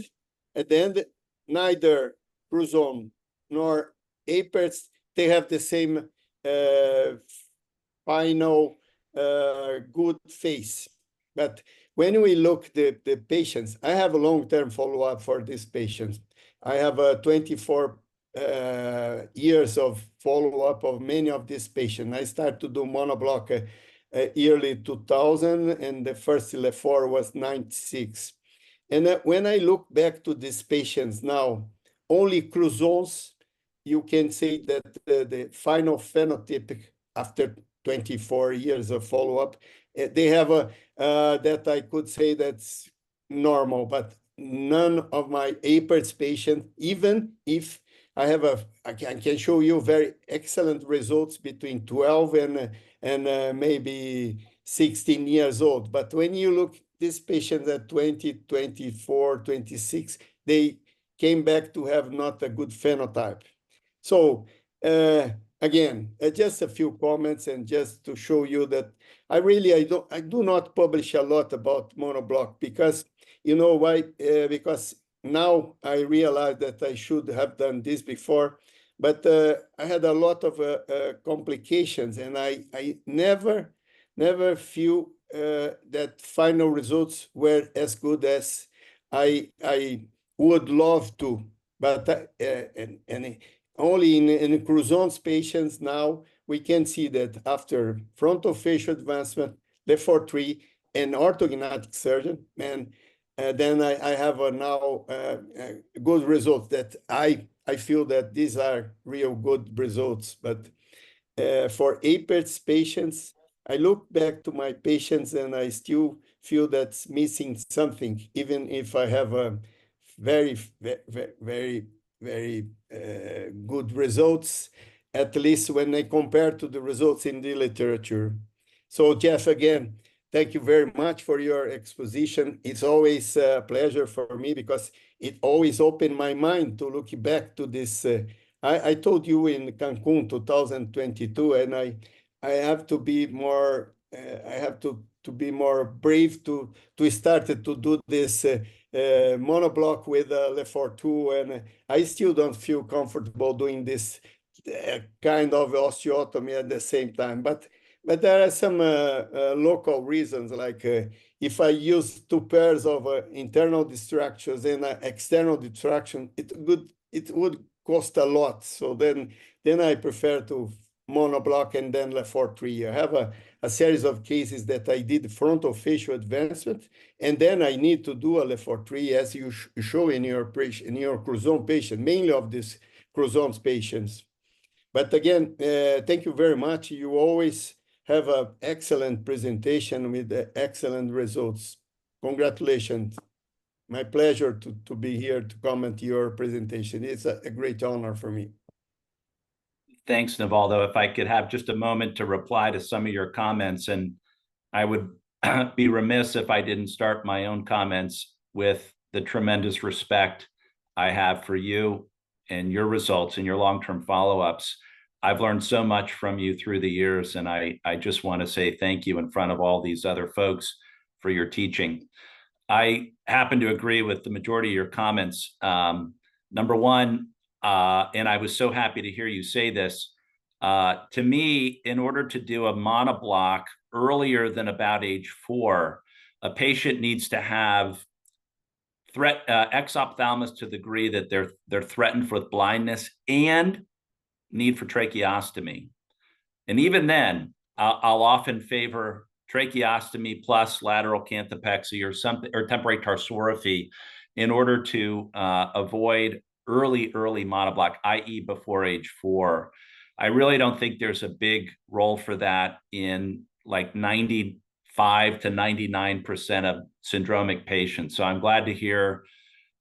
end, neither Cruzon nor Aperts, they have the same final good face. But when we look the patients, I have a long-term follow-up for these patients. I have 24 years of follow-up of many of these patients. I started to do monoblock early 2000, and the first LE4 was 96. And when I look back to these patients now, only Cruzons, you can say that the final phenotypic after 24 years of follow-up, they have a, that I could say that's normal, but none of my Aperts patients, even if I have I can show you very excellent results between 12 and maybe 16 years old. But when you look these patients at 20, 24, 26, they came back to have not a good phenotype. So again, just a few comments and just to show you that I do not publish a lot about monoblock because, you know why? Because now I realize that I should have done this before, but I had a lot of complications, and I never feel that final results were as good as I would love to. But only in Cruzon's patients now, we can see that after frontal facial advancement, LE4-3, and orthognathic surgeon, and then I have now good results that I feel that these are real good results. But for Aperts patients, I look back to my patients and I still feel that's missing something, even if I have a very good results, at least when I compare to the results in the literature. So Jeff, again, thank you very much for your exposition. It's always a pleasure for me because it always opened my mind to look back to this. I told you in Cancun 2022, and I have to be more, I have to be more brave to start to do this monoblock with LE4-2, and I still don't feel comfortable doing this kind of osteotomy at the same time. But there are some local reasons, like if I use two pairs of internal distractions and external distraction, it would cost a lot. So then I prefer to monoblock and then LE4-3. I have a series of cases that I did frontal facial advancement, and then I need to do a LE4-3, as you show in your Cruzon patient, mainly of these Cruzon's patients. But again, thank you very much. You always have an excellent presentation with excellent results. Congratulations. My pleasure to be here to comment your presentation. It's a great honor for me. Thanks, Nivaldo. If I could have just a moment to reply to some of your comments, and I would be remiss if I didn't start my own comments with the tremendous respect I have for you and your results and your long-term follow-ups. I've learned so much from you through the years, and I just want to say thank you in front of all these other folks for your teaching. I happen to agree with the majority of your comments. Number one, and I was so happy to hear you say this, to me, in order to do a monoblock earlier than about age 4, a patient needs to have exophthalmos to the degree that they're threatened with blindness and need for tracheostomy. And even then, I'll often favor tracheostomy plus lateral canthopexy or something, or temporary tarsorrhaphy, in order to avoid early monoblock, i.e. before age 4. I really don't think there's a big role for that in like 95 to 99% of syndromic patients. So I'm glad to hear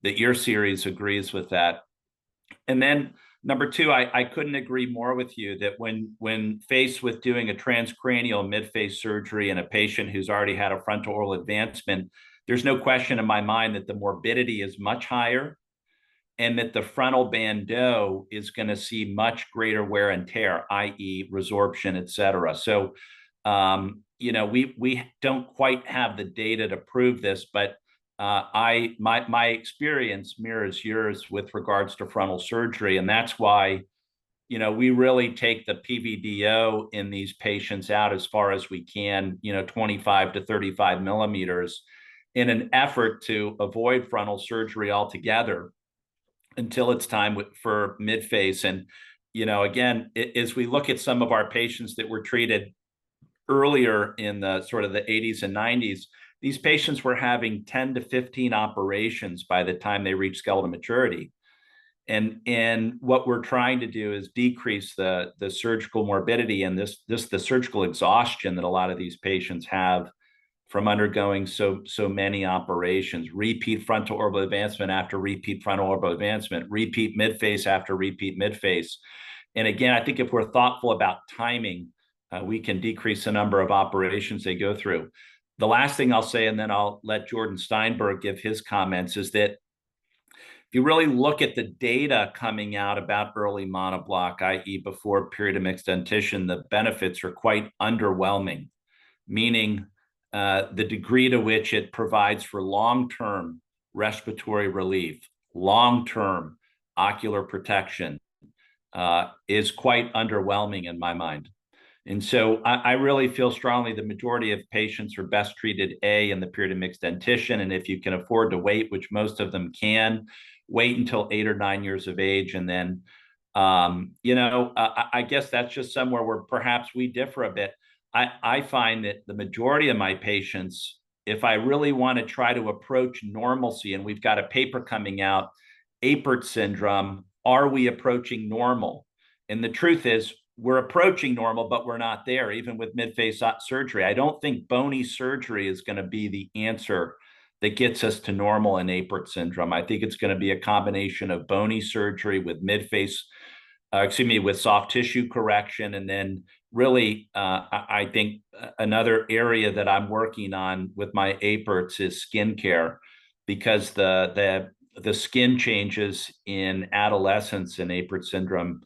that your series agrees with that. And then number two, I couldn't agree more with you that when faced with doing a transcranial midface surgery in a patient who's already had a frontal oral advancement, there's no question in my mind that the morbidity is much higher and that the frontal bandeau is going to see much greater wear and tear, i.e. resorption, et cetera. So, we don't quite have the data to prove this, but my experience mirrors yours with regards to frontal surgery, and that's why we really take the PVDO in these patients out as far as we can, 25 to 35 millimeters, in an effort to avoid frontal surgery altogether until it's time for midface. And again, as we look at some of our patients that were treated earlier in the sort of the 80s and 90s, these patients were having 10 to 15 operations by the time they reach skeletal maturity. And what we're trying to do is decrease the surgical morbidity and the surgical exhaustion that a lot of these patients have from undergoing so many operations, repeat frontal orbital advancement after repeat frontal orbital advancement, repeat midface after repeat midface. And again, I think if we're thoughtful about timing, we can decrease the number of operations they go through. The last thing I'll say, and then I'll let Jordan Steinberg give his comments, is that if you really look at the data coming out about early monoblock, i.e. before period of mixed dentition, the benefits are quite underwhelming, meaning the degree to which it provides for long-term respiratory relief, long-term ocular protection is quite underwhelming in my mind. And so I really feel strongly the majority of patients are best treated in the period of mixed dentition. And if you can afford to wait, which most of them can, wait until 8 or 9 years of age. And then, I guess that's just somewhere where perhaps we differ a bit. I find that the majority of my patients, if I really want to try to approach normalcy, and we've got a paper coming out, Apert syndrome, are we approaching normal? And the truth is, we're approaching normal, but we're not there, even with midface surgery. I don't think bony surgery is going to be the answer that gets us to normal in Apert syndrome. I think it's going to be a combination of bony surgery with midface, with soft tissue correction. And then really, I think another area that I'm working on with my Aperts is skincare, because the skin changes in adolescence in Apert syndrome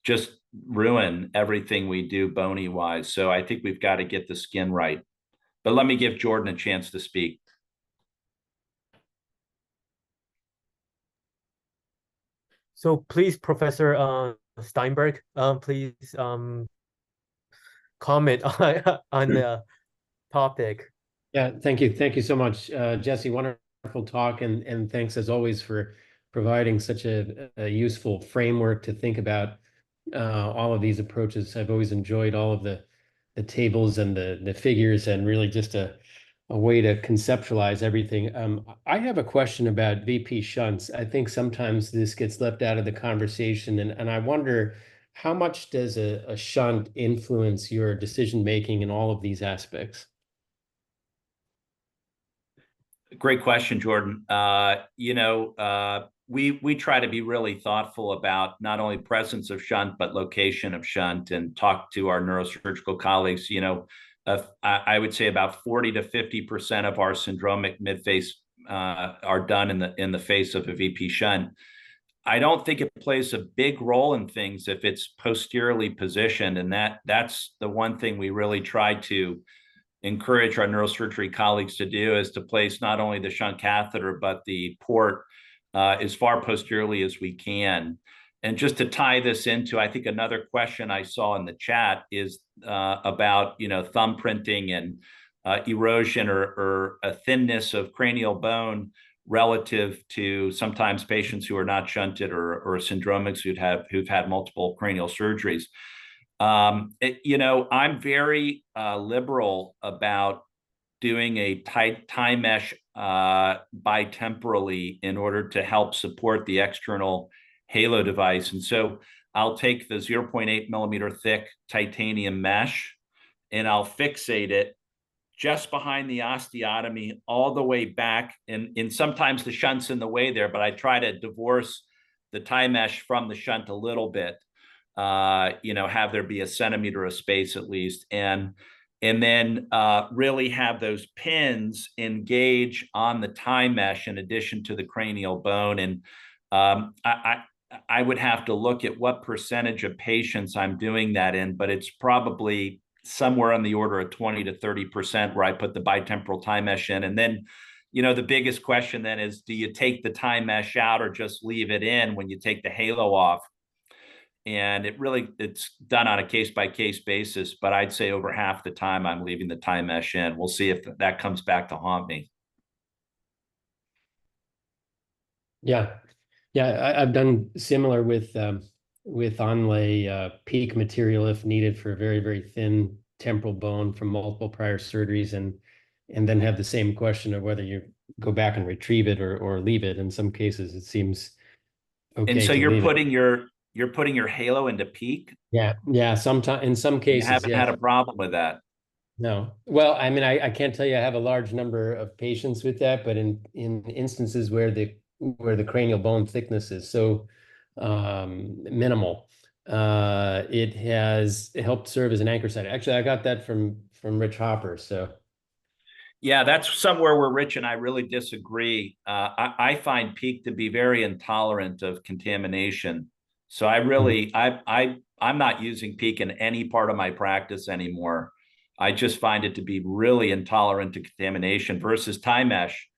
just ruin everything we do bony wise. So I think we've got to get the skin right. But let me give Jordan a chance to speak. So please, Professor Steinberg, please comment on the topic. Yeah, thank you. Thank you so much, Jesse. Wonderful talk, and thanks as always for providing such a useful framework to think about all of these approaches. I've always enjoyed all of the tables and the figures, and really just a way to conceptualize everything. I have a question about VP shunts. I think sometimes this gets left out of the conversation, and I wonder, how much does a shunt influence your decision-making in all of these aspects? Great question, Jordan. We try to be really thoughtful about not only presence of shunt, but location of shunt, and talk to our neurosurgical colleagues. I would say about 40 to 50% of our syndromic midface are done in the face of a VP shunt. I don't think it plays a big role in things if it's posteriorly positioned, and that's the one thing we really try to encourage our neurosurgery colleagues to do, is to place not only the shunt catheter, but the port as far posteriorly as we can. And just to tie this into, I think another question I saw in the chat is about, thumbprinting and erosion or a thinness of cranial bone relative to sometimes patients who are not shunted or syndromics who've had multiple cranial surgeries. I'm very liberal about doing a tight tie mesh bitemporally in order to help support the external halo device. And so I'll take the 0.8 millimeter thick titanium mesh and I'll fixate it just behind the osteotomy all the way back. And sometimes the shunt's in the way there, but I try to divorce the tie mesh from the shunt a little bit, have there be a centimeter of space at least. And then really have those pins engage on the tie mesh in addition to the cranial bone. And I would have to look at what percentage of patients I'm doing that in, but it's probably somewhere on the order of 20 to 30% where I put the bitemporal tie mesh in. And then, the biggest question then is, do you take the tie mesh out or just leave it in when you take the halo off? And it's done on a case-by-case basis, but I'd say over half the time I'm leaving the tie mesh in. We'll see if that comes back to haunt me. Yeah. I've done similar with onlay peak material if needed for a very, very thin temporal bone from multiple prior surgeries, and then have the same question of whether you go back and retrieve it or leave it. In some cases, it seems okay. And so you're putting your halo into peak? Yeah. Sometimes in some cases, you haven't had a problem with that. No. Well, I mean, I can't tell you I have a large number of patients with that, but in instances where the cranial bone thickness is so minimal, it has helped serve as an anchor site. Actually, I got that from Rich Hopper. So yeah, that's somewhere where Rich and I really disagree. I find peak to be very intolerant of contamination. So I really, I'm not using peak in any part of my practice anymore. I just find it to be really intolerant to contamination versus tie mesh,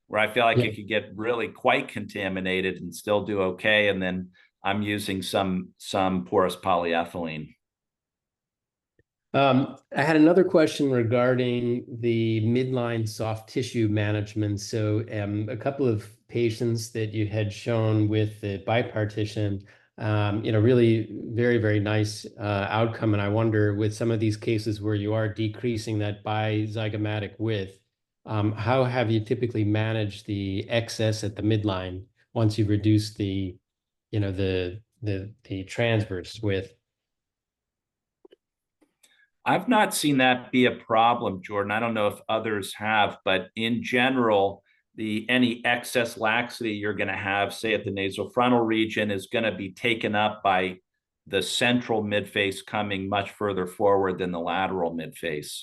where I feel like it could get really quite contaminated and still do okay. And then I'm using some porous polyethylene. I had another question regarding the midline soft tissue management. So a couple of patients that you had shown with the bipartition, really very, very nice outcome. And I wonder, with some of these cases where you are decreasing that bizygomatic width, how have you typically managed the excess at the midline once you've reduced the transverse width? I've not seen that be a problem, Jordan. I don't know if others have, but in general, any excess laxity you're going to have, say at the nasofrontal region, is going to be taken up by the central midface coming much further forward than the lateral midface.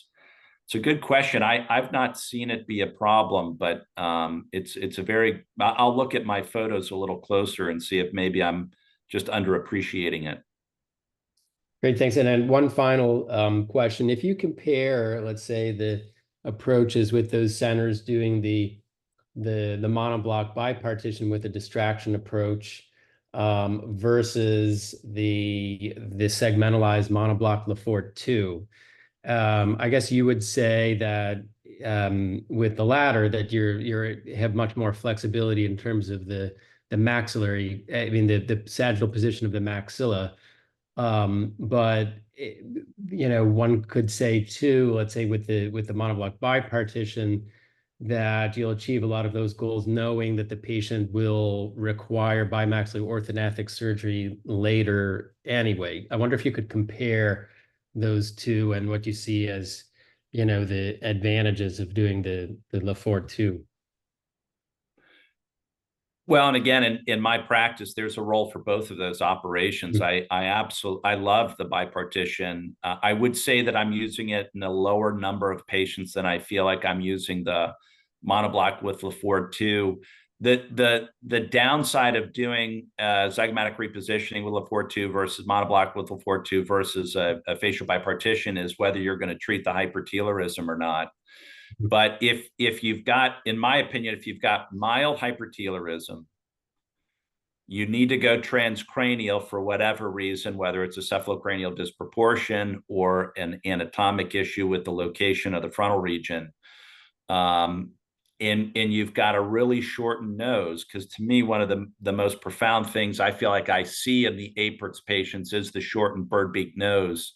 It's a good question. I've not seen it be a problem, but it's a very, I'll look at my photos a little closer and see if maybe I'm just underappreciating it. Great, thanks. And then one final question. If you compare, let's say, the approaches with those centers doing the monoblock bipartition with the distraction approach versus the segmentalized monoblock Lefort 2, I guess you would say that with the latter that you have much more flexibility in terms of the maxillary, I mean the sagittal position of the maxilla. But one could say too, let's say with the monoblock bipartition, that you'll achieve a lot of those goals knowing that the patient will require bimaxillary orthognathic surgery later anyway. I wonder if you could compare those two and what you see as the advantages of doing the Lefort 2. Well, and again, in my practice, there's a role for both of those operations. I love the bipartition. I would say that I'm using it in a lower number of patients than I feel like I'm using the monoblock with Lefort 2. The downside of doing zygomatic repositioning with Lefort 2 versus monoblock with Lefort 2 versus a facial bipartition is whether you're going to treat the hypertelorism or not. But if you've got, in my opinion, if you've got mild hypertelorism, you need to go transcranial for whatever reason, whether it's a cephalocranial disproportion or an anatomic issue with the location of the frontal region. And you've got a really shortened nose, because to me, one of the most profound things I feel like I see in the Apert's patients is the shortened bird beak nose.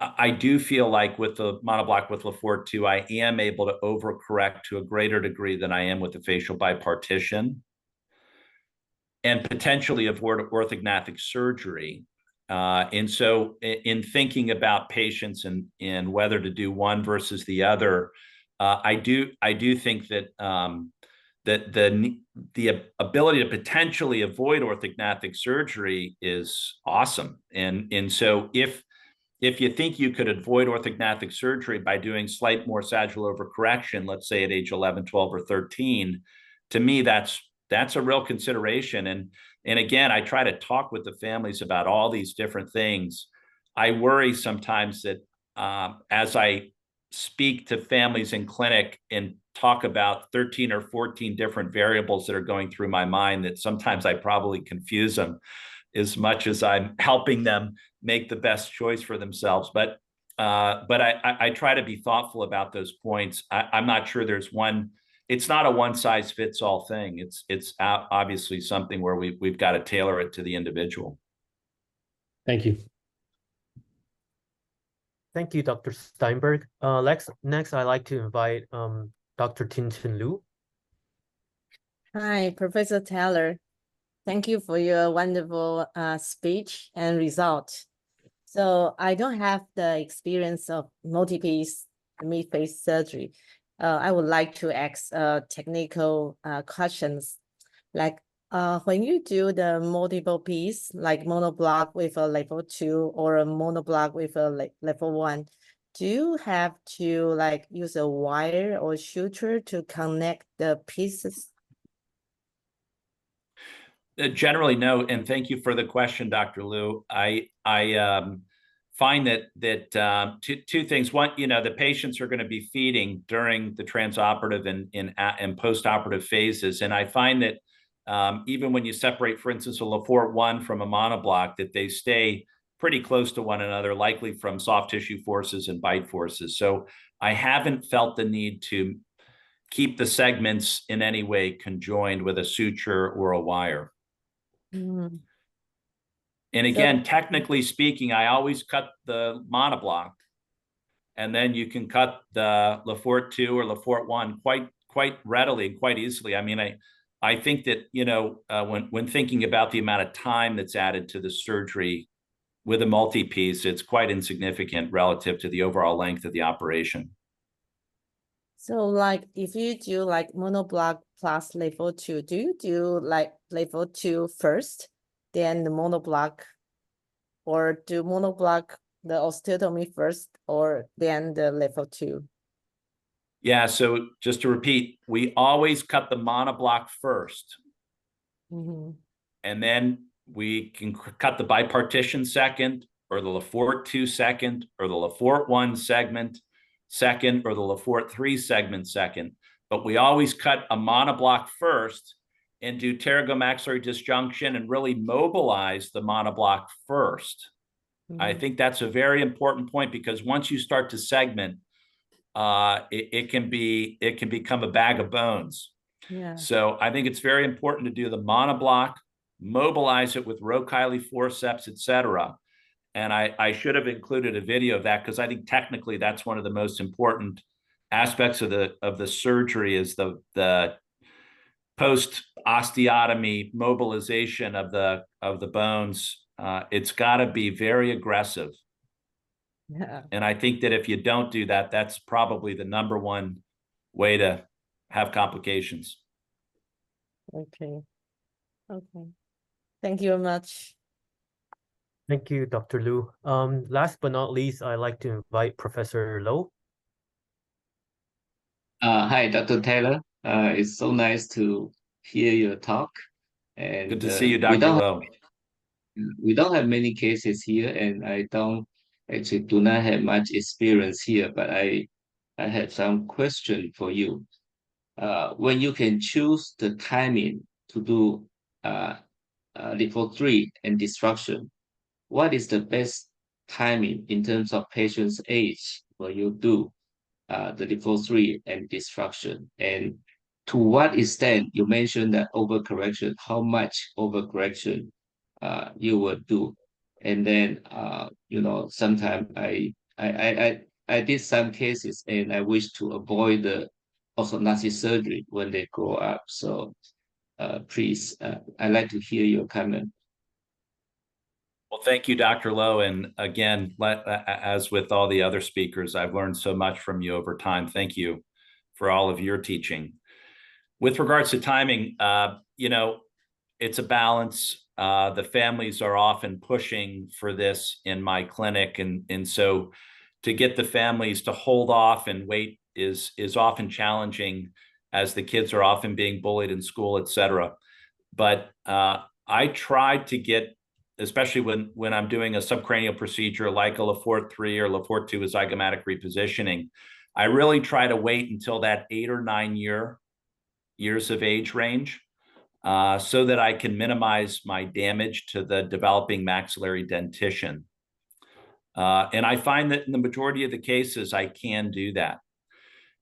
I do feel like with the monoblock with Lefort 2, I am able to overcorrect to a greater degree than I am with the facial bipartition. and potentially avoid orthognathic surgery. And so in thinking about patients and whether to do one versus the other, I do think that that the ability to potentially avoid orthognathic surgery is awesome. And so if you think you could avoid orthognathic surgery by doing slight more sagittal overcorrection, let's say at age 11, 12, or 13, to me, that's a real consideration. And again, I try to talk with the families about all these different things. I worry sometimes that as I speak to families in clinic and talk about 13 or 14 different variables that are going through my mind, that sometimes I probably confuse them as much as I'm helping them make the best choice for themselves. But I try to be thoughtful about those points. I'm not sure there's one. It's not a one size fits all thing. It's obviously something where we've got to tailor it to the individual. Thank you. Thank you, Dr. Steinberg. Next, I'd like to invite Dr. Tintin Liu. Hi, Professor Taylor. Thank you for your wonderful speech and result. So I don't have the experience of multi-piece midface surgery. I would like to ask technical questions. Like when you do the multiple piece, like monoblock with a level 2 or a monoblock with a level 1, do you have to like use a wire or suture to connect the pieces? Generally, no. And thank you for the question, Dr. Liu. I find that two things. One, the patients are going to be feeding during the transoperative and postoperative phases. And I find that even when you separate, for instance, a Lefort 1 from a monoblock, that they stay pretty close to one another, likely from soft tissue forces and bite forces. So I haven't felt the need to keep the segments in any way conjoined with a suture or a wire. Mm-hmm. And again, technically speaking, I always cut the monoblock, and then you can cut the Lefort 2 or Lefort 1 quite readily and quite easily. I mean, I think that when thinking about the amount of time that's added to the surgery with a multi-piece, it's quite insignificant relative to the overall length of the operation. So like if you do like monoblock plus level 2, do you do like level 2 first, then the monoblock, or do monoblock the osteotomy first, or then the level 2? Yeah, so just to repeat, we always cut the monoblock first. Mm-hmm. And then we can cut the bipartition second, or the Lefort 2 second, or the Lefort 1 segment second, or the Lefort 3 segment second. But we always cut a monoblock first and do pterygomaxillary disjunction and really mobilize the monoblock first. Mm-hmm. I think that's a very important point, because once you start to segment, it can become a bag of bones. Yeah. So I think it's very important to do the monoblock, mobilize it with Rowe-Kiley forceps, etc. And I should have included a video of that, because I think technically that's one of the most important aspects of the surgery, is the post osteotomy mobilization of the bones. It's got to be very aggressive. Yeah. And I think that if you don't do that, that's probably the number one way to have complications. Okay. Thank you very much. Thank you, Dr. Liu. Last but not least, I'd like to invite Professor Lo. Hi, Dr. Taylor. It's so nice to hear your talk. And good to see you, Dr. Lo. We don't have many cases here, and I do not have much experience here, but I have some question for you. When you can choose the timing to do level 3 and destruction, what is the best timing in terms of patient's age when you do the level 3 and destruction? And to what extent, you mentioned that overcorrection, how much overcorrection you would do? And then sometimes I did some cases, and I wish to avoid the orthognathic surgery when they grow up. So please, I'd like to hear your comment. Well, thank you, Dr. Lowe. And again, as with all the other speakers, I've learned so much from you over time. Thank you for all of your teaching. With regards to timing, you know, it's a balance. The families are often pushing for this in my clinic. And so to get the families to hold off and wait is often challenging, as the kids are often being bullied in school, et cetera. But I tried to get, especially when I'm doing a subcranial procedure like a Lefort 3 or Lefort 2 with zygomatic repositioning, I really try to wait until that 8 or 9 years of age range, so that I can minimize my damage to the developing maxillary dentition. And I find that in the majority of the cases, I can do that.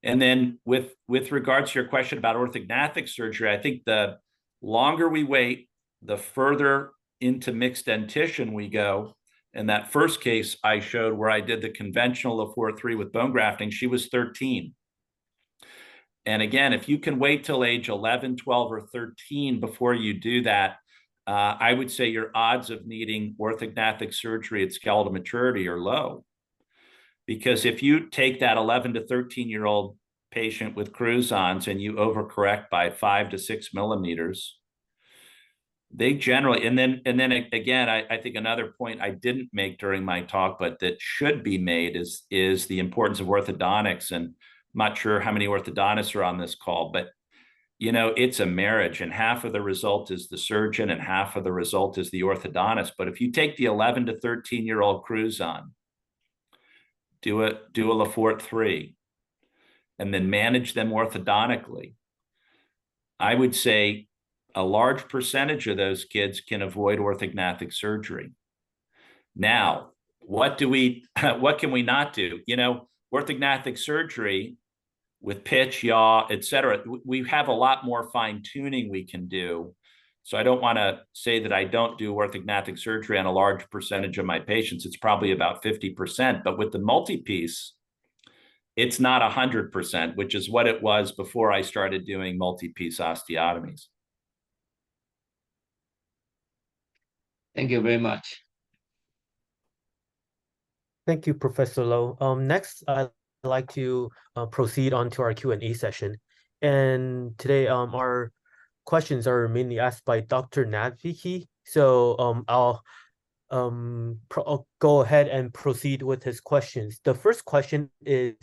And then with regards to your question about orthognathic surgery, I think the longer we wait, the further into mixed dentition we go. In that first case I showed where I did the conventional Lefort 3 with bone grafting, she was 13. And again, if you can wait till age 11, 12, or 13 before you do that, I would say your odds of needing orthognathic surgery at skeletal maturity are low. Because if you take that 11 to 13-year-old patient with crouzons and you overcorrect by 5 to 6 millimeters, they generally, and then again, I think another point I didn't make during my talk, but that should be made is the importance of orthodontics. And I'm not sure how many orthodontists are on this call, but you know, it's a marriage, and half of the result is the surgeon and half of the result is the orthodontist. But if you take the 11 to 13-year-old crouzon, do a Lefort 3, and then manage them orthodontically, I would say a large percentage of those kids can avoid orthognathic surgery. Now, what can we not do? You know, orthognathic surgery with pitch, yaw, et cetera, we have a lot more fine tuning we can do. So I don't want to say that I don't do orthognathic surgery on a large percentage of my patients. It's probably about 50%, but with the multi-piece, it's not 100%, which is what it was before I started doing multi-piece osteotomies. Thank you very much. Thank you, Professor Lowe. Next, I'd like to proceed on to our Q&A session. And today, our questions are mainly asked by Dr. Naviki. So I'll go ahead and proceed with his questions. The first question is,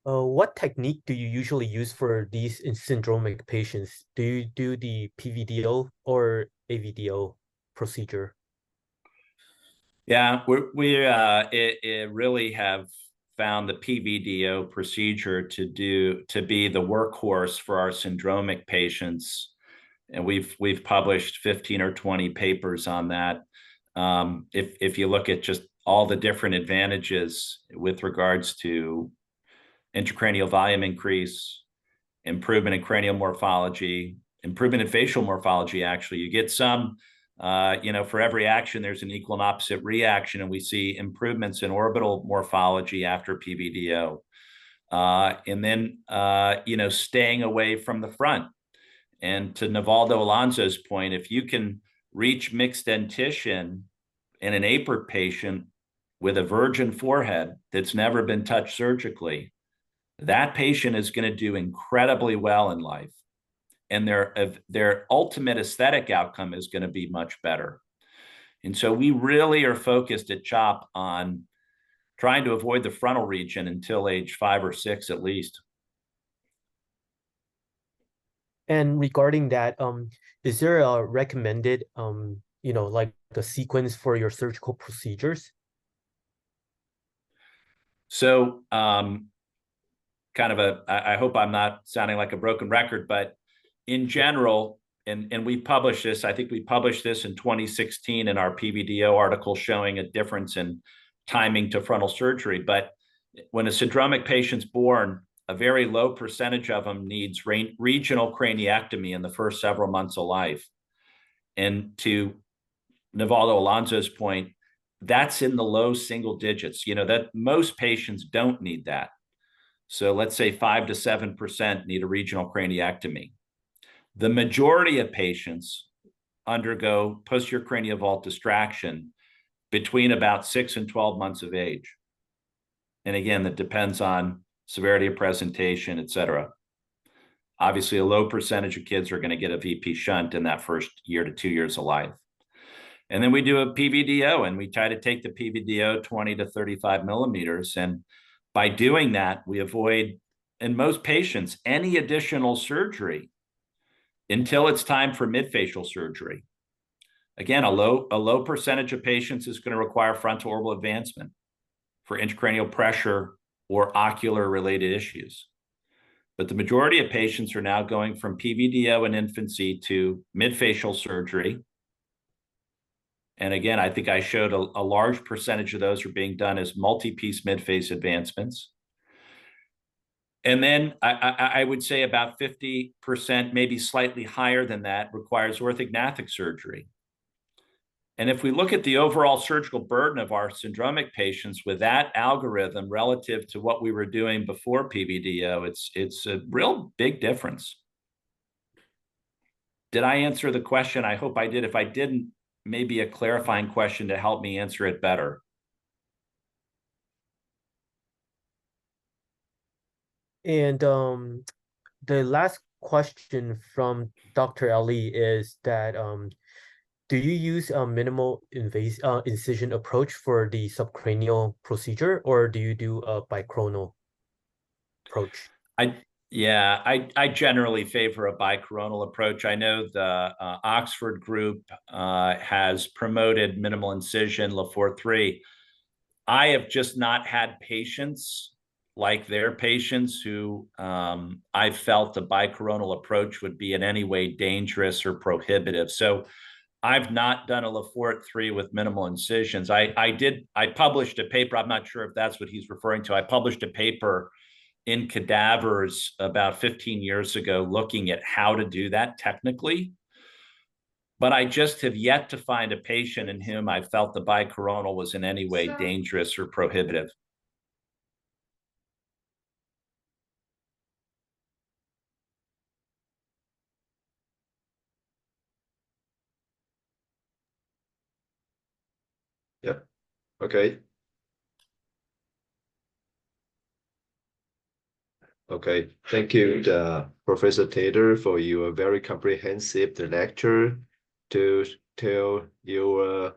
what technique do you usually use for these syndromic patients? Do you do the PVDO or AVDO procedure? Yeah, we really have found the PVDO procedure to be the workhorse for our syndromic patients, and we've published 15 or 20 papers on that. If you look at just all the different advantages with regards to intracranial volume increase, improvement in cranial morphology, improvement in facial morphology, actually, you get some. You know, for every action, there's an equal and opposite reaction, and we see improvements in orbital morphology after PVDO. And then, you know, staying away from the front. And to Nivaldo Alonso's point, if you can reach mixed dentition in an APERT patient with a virgin forehead that's never been touched surgically, that patient is going to do incredibly well in life. And their ultimate aesthetic outcome is going to be much better. And so we really are focused at CHOP on trying to avoid the frontal region until age 5 or 6 at least. And regarding that, is there a recommended, you know, like a sequence for your surgical procedures? So kind of I hope I'm not sounding like a broken record, but in general, and we published this, I think we published this in 2016 in our PVDO article showing a difference in timing to frontal surgery. But when a syndromic patient's born, a very low percentage of them needs regional craniectomy in the first several months of life. And to Nivaldo Alonso's point, that's in the low single digits, you know, that most patients don't need that. So let's say 5 to 7% need a regional craniectomy. The majority of patients undergo posterior cranial vault distraction between about 6 and 12 months of age. And again, that depends on severity of presentation, et cetera. Obviously, a low percentage of kids are going to get a VP shunt in that first year to 2 years of life. And then we do a PVDO, and we try to take the PVDO 20 to 35 millimeters. And by doing that, we avoid, in most patients, any additional surgery until it's time for midfacial surgery. Again, a low percentage of patients is going to require frontal orbital advancement for intracranial pressure or ocular related issues. But the majority of patients are now going from PVDO in infancy to midfacial surgery. And again, I think I showed a large percentage of those are being done as multi-piece midface advancements. And then I would say about 50%, maybe slightly higher than that, requires orthognathic surgery. And if we look at the overall surgical burden of our syndromic patients with that algorithm relative to what we were doing before PVDO, it's a real big difference. Did I answer the question? I hope I did. If I didn't, maybe a clarifying question to help me answer it better. And the last question from Dr. Ali is that do you use a minimal incision approach for the subcranial procedure, or do you do a bicoronal approach? I generally favor a bicoronal approach. I know the Oxford group has promoted minimal incision Lefort 3. I have just not had patients like their patients who I felt the bicoronal approach would be in any way dangerous or prohibitive. So I've not done a Lefort 3 with minimal incisions. I published a paper. I'm not sure if that's what he's referring to. I published a paper in Cadavers about 15 years ago looking at how to do that technically. But I just have yet to find a patient in whom I felt the bicoronal was in any way dangerous or prohibitive. Yeah. Okay. Okay. Thank you, Professor Taylor, for your very comprehensive lecture to tell your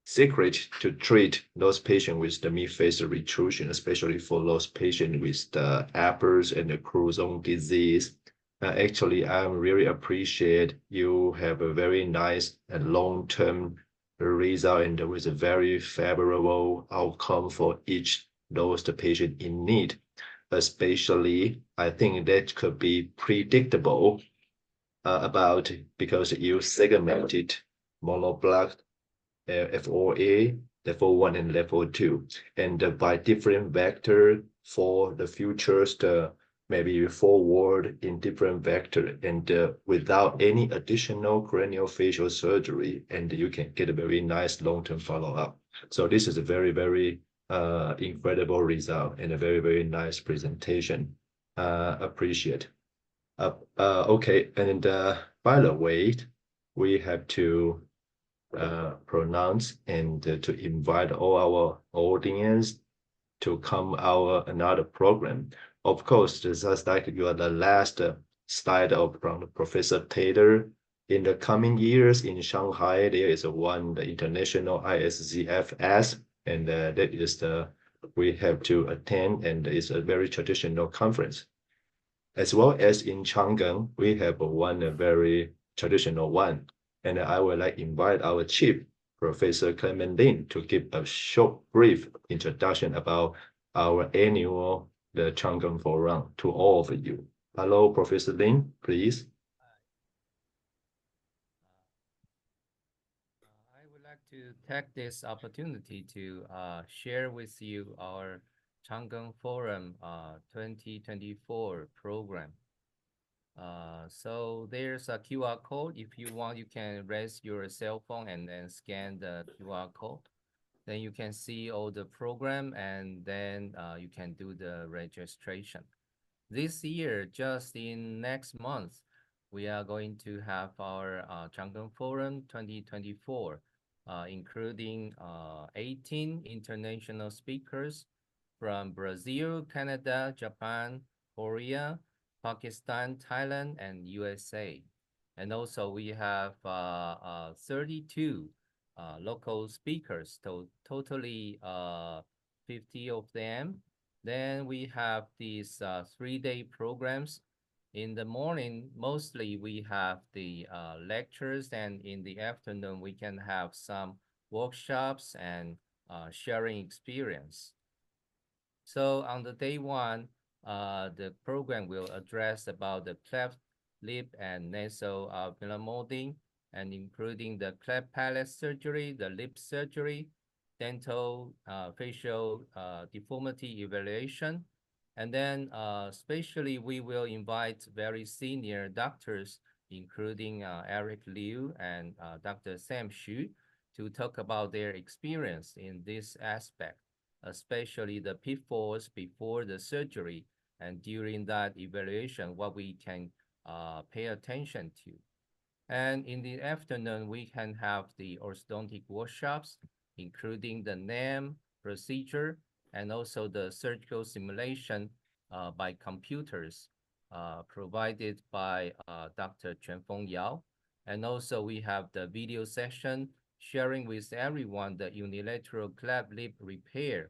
secret to treat those patients with the midface retrusion, especially for those patients with the Apers and the Crouzon disease. Actually, I really appreciate you have a very nice and long-term result and with a very favorable outcome for each those the patient in need. Especially, I think that could be predictable about because you segmented monoblock F4A, level 1 and level 2, and by different vector for the futures, maybe forward in different vector, and without any additional craniofacial surgery, and you can get a very nice long-term follow-up. So this is a very, very incredible result and a very, very nice presentation. Appreciate. Okay, and by the way, we have to pronounce and to invite all our audience to come our another program. Of course, just like you are the last slide from Professor Taylor. In the coming years in Shanghai, there is the international ISCFS, and that is we have to attend, and it's a very traditional conference. As well as in Chang, we have one very traditional one. And I would like to invite our chief, Professor Clement Lin, to give a short, brief introduction about our annual the Chang'an Forum to all of you. Hello, Professor Lin, please. I would like to take this opportunity to share with you our Chang'an Forum 2024 program. So there's a QR code. If you want, you can raise your cell phone and then scan the QR code. Then you can see all the program, and then you can do the registration. This year, just in next month, we are going to have our Chang Forum 2024, including 18 international speakers from Brazil, Canada, Japan, Korea, Pakistan, Thailand, and USA. And also we have 32 local speakers, totally 50 of them. Then we have these 3-day programs. In the morning, mostly we have the lectures, and in the afternoon, we can have some workshops and sharing experience. So on the day one, the program will address about the cleft lip and nasal filler molding, and including the cleft palate surgery, the lip surgery, dental facial deformity evaluation. And then especially we will invite very senior doctors, including Eric Liu and Dr. Sam Xu, to talk about their experience in this aspect, especially the pitfalls before the surgery and during that evaluation, what we can pay attention to. And in the afternoon, we can have the orthodontic workshops, including the NAM procedure and also the surgical simulation by computers provided by Dr. Quanfeng Yao. And also we have the video session sharing with everyone the unilateral cleft lip repair.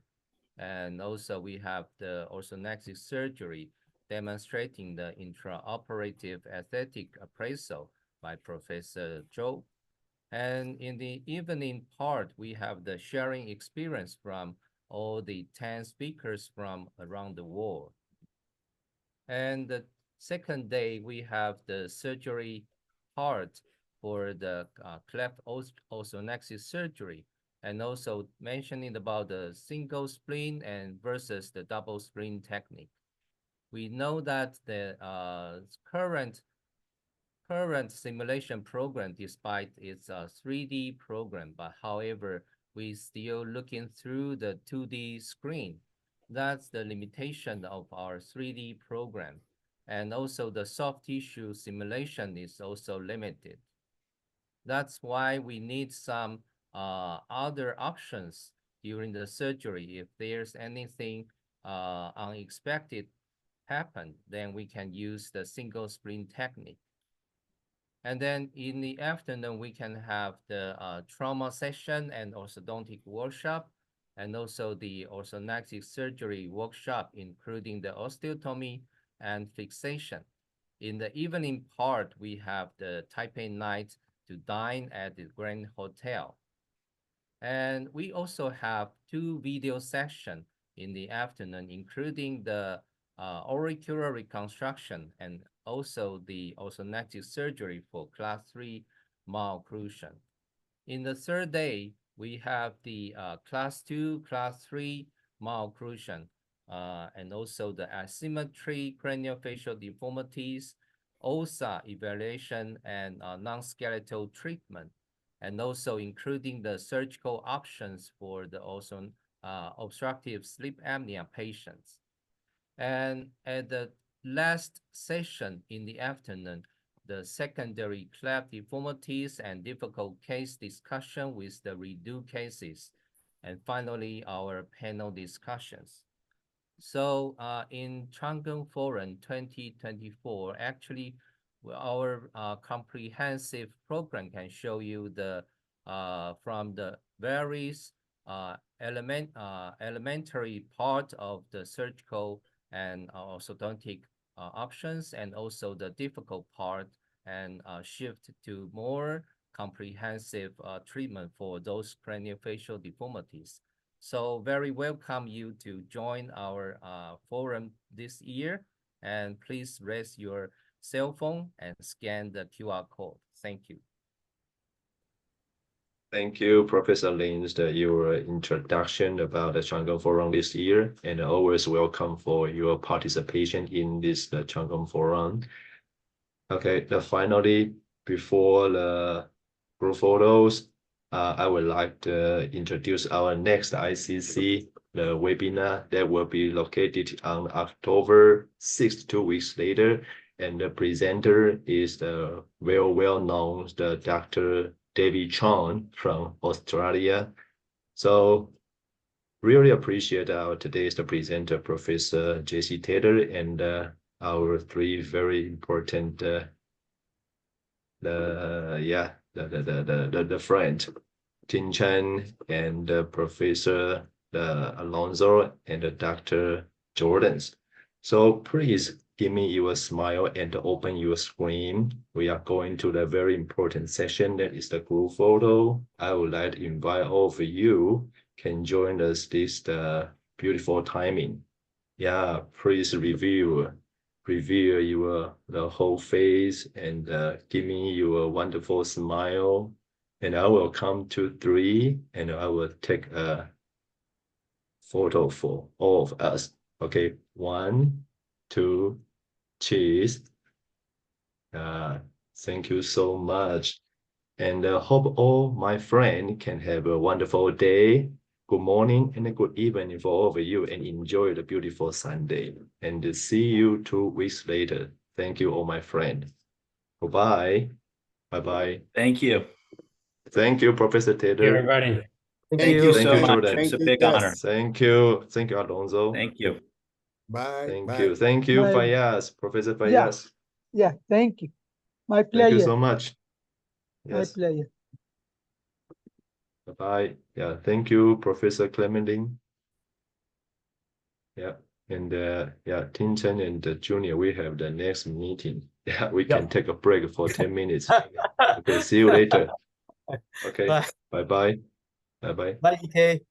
And also we have the orthodontic surgery demonstrating the intraoperative aesthetic appraisal by Professor Zhou. And in the evening part, we have the sharing experience from all the 10 speakers from around the world. And the second day, we have the surgery part for the cleft orthodontic surgery, and also mentioning about the single spleen and versus the double spleen technique. We know that the current simulation program, despite its 3D program, but however, we still looking through the 2D screen. That's the limitation of our 3D program. And also the soft tissue simulation is also limited. That's why we need some other options during the surgery. If there's anything unexpected happen, then we can use the single spleen technique. And then in the afternoon, we can have the trauma session and orthodontic workshop, and also the orthodontic surgery workshop, including the osteotomy and fixation. In the evening part, we have the Taipei night to dine at the Grand Hotel. And we also have 2 video sessions in the afternoon, including the auricular reconstruction and also the orthodontic surgery for class 3 malocclusion. In the third day, we have the class 2, class 3 malocclusion, and also the asymmetry, craniofacial deformities, OSA evaluation, and non-skeletal treatment, and also including the surgical options for the also obstructive sleep apnea patients. And at the last session in the afternoon, the secondary cleft deformities and difficult case discussion with the redo cases, and finally our panel discussions. So in Chang Forum 2024, actually our comprehensive program can show you the from the various elementary part of the surgical and orthodontic options, and also the difficult part, and shift to more comprehensive treatment for those craniofacial deformities. So very welcome you to join our forum this year, and please raise your cell phone and scan the QR code. Thank you. Thank you, Professor Lin, your introduction about the Chang Forum this year, and always welcome for your participation in this Chang Forum. Okay, finally, before the group photos, I would like to introduce our next ICC, the webinar that will be located on October 6th, 2 weeks later. and the presenter is the well-known Dr. David Chang from Australia. So really appreciate our today's presenter, Professor J.C. Taylor, and our three very important the friend, Tin Chen and Professor Alonso and Dr. Jordans. So please give me your smile and open your screen. We are going to the very important session, that is the group photo. I would like to invite all of you can join us this beautiful timing. Yeah, please reveal your the whole face and give me your wonderful smile. And I will count to 3 and I will take a photo for all of us. Okay, 1, 2, cheese. Thank you so much. And hope all my friends can have a wonderful day. Good morning and a good evening for all of you, and enjoy the beautiful Sunday. And see you 2 weeks later. Thank you, all my friends. Goodbye. Bye-bye. Thank you. Thank you, Professor Taylor. Everybody. Thank you Thank so you, much. Jordan. It's a Thank you, big Jess. honor. Thank you. Thank you, Alonso. Thank you. Bye. Thank bye. you. Thank you, Bye. Fayaz, Professor Yeah. Fayaz. Yeah, thank you. My Thank you pleasure. so much. My Yes. pleasure. Bye-bye. Yeah, thank you, Professor Clementine. Yeah, and yeah, Tin Chen and Junior, we have the next meeting. Yeah, we can take a break for 10 minutes. Okay, see you later. Okay, Bye. bye-bye. Bye-bye. Bye, EK.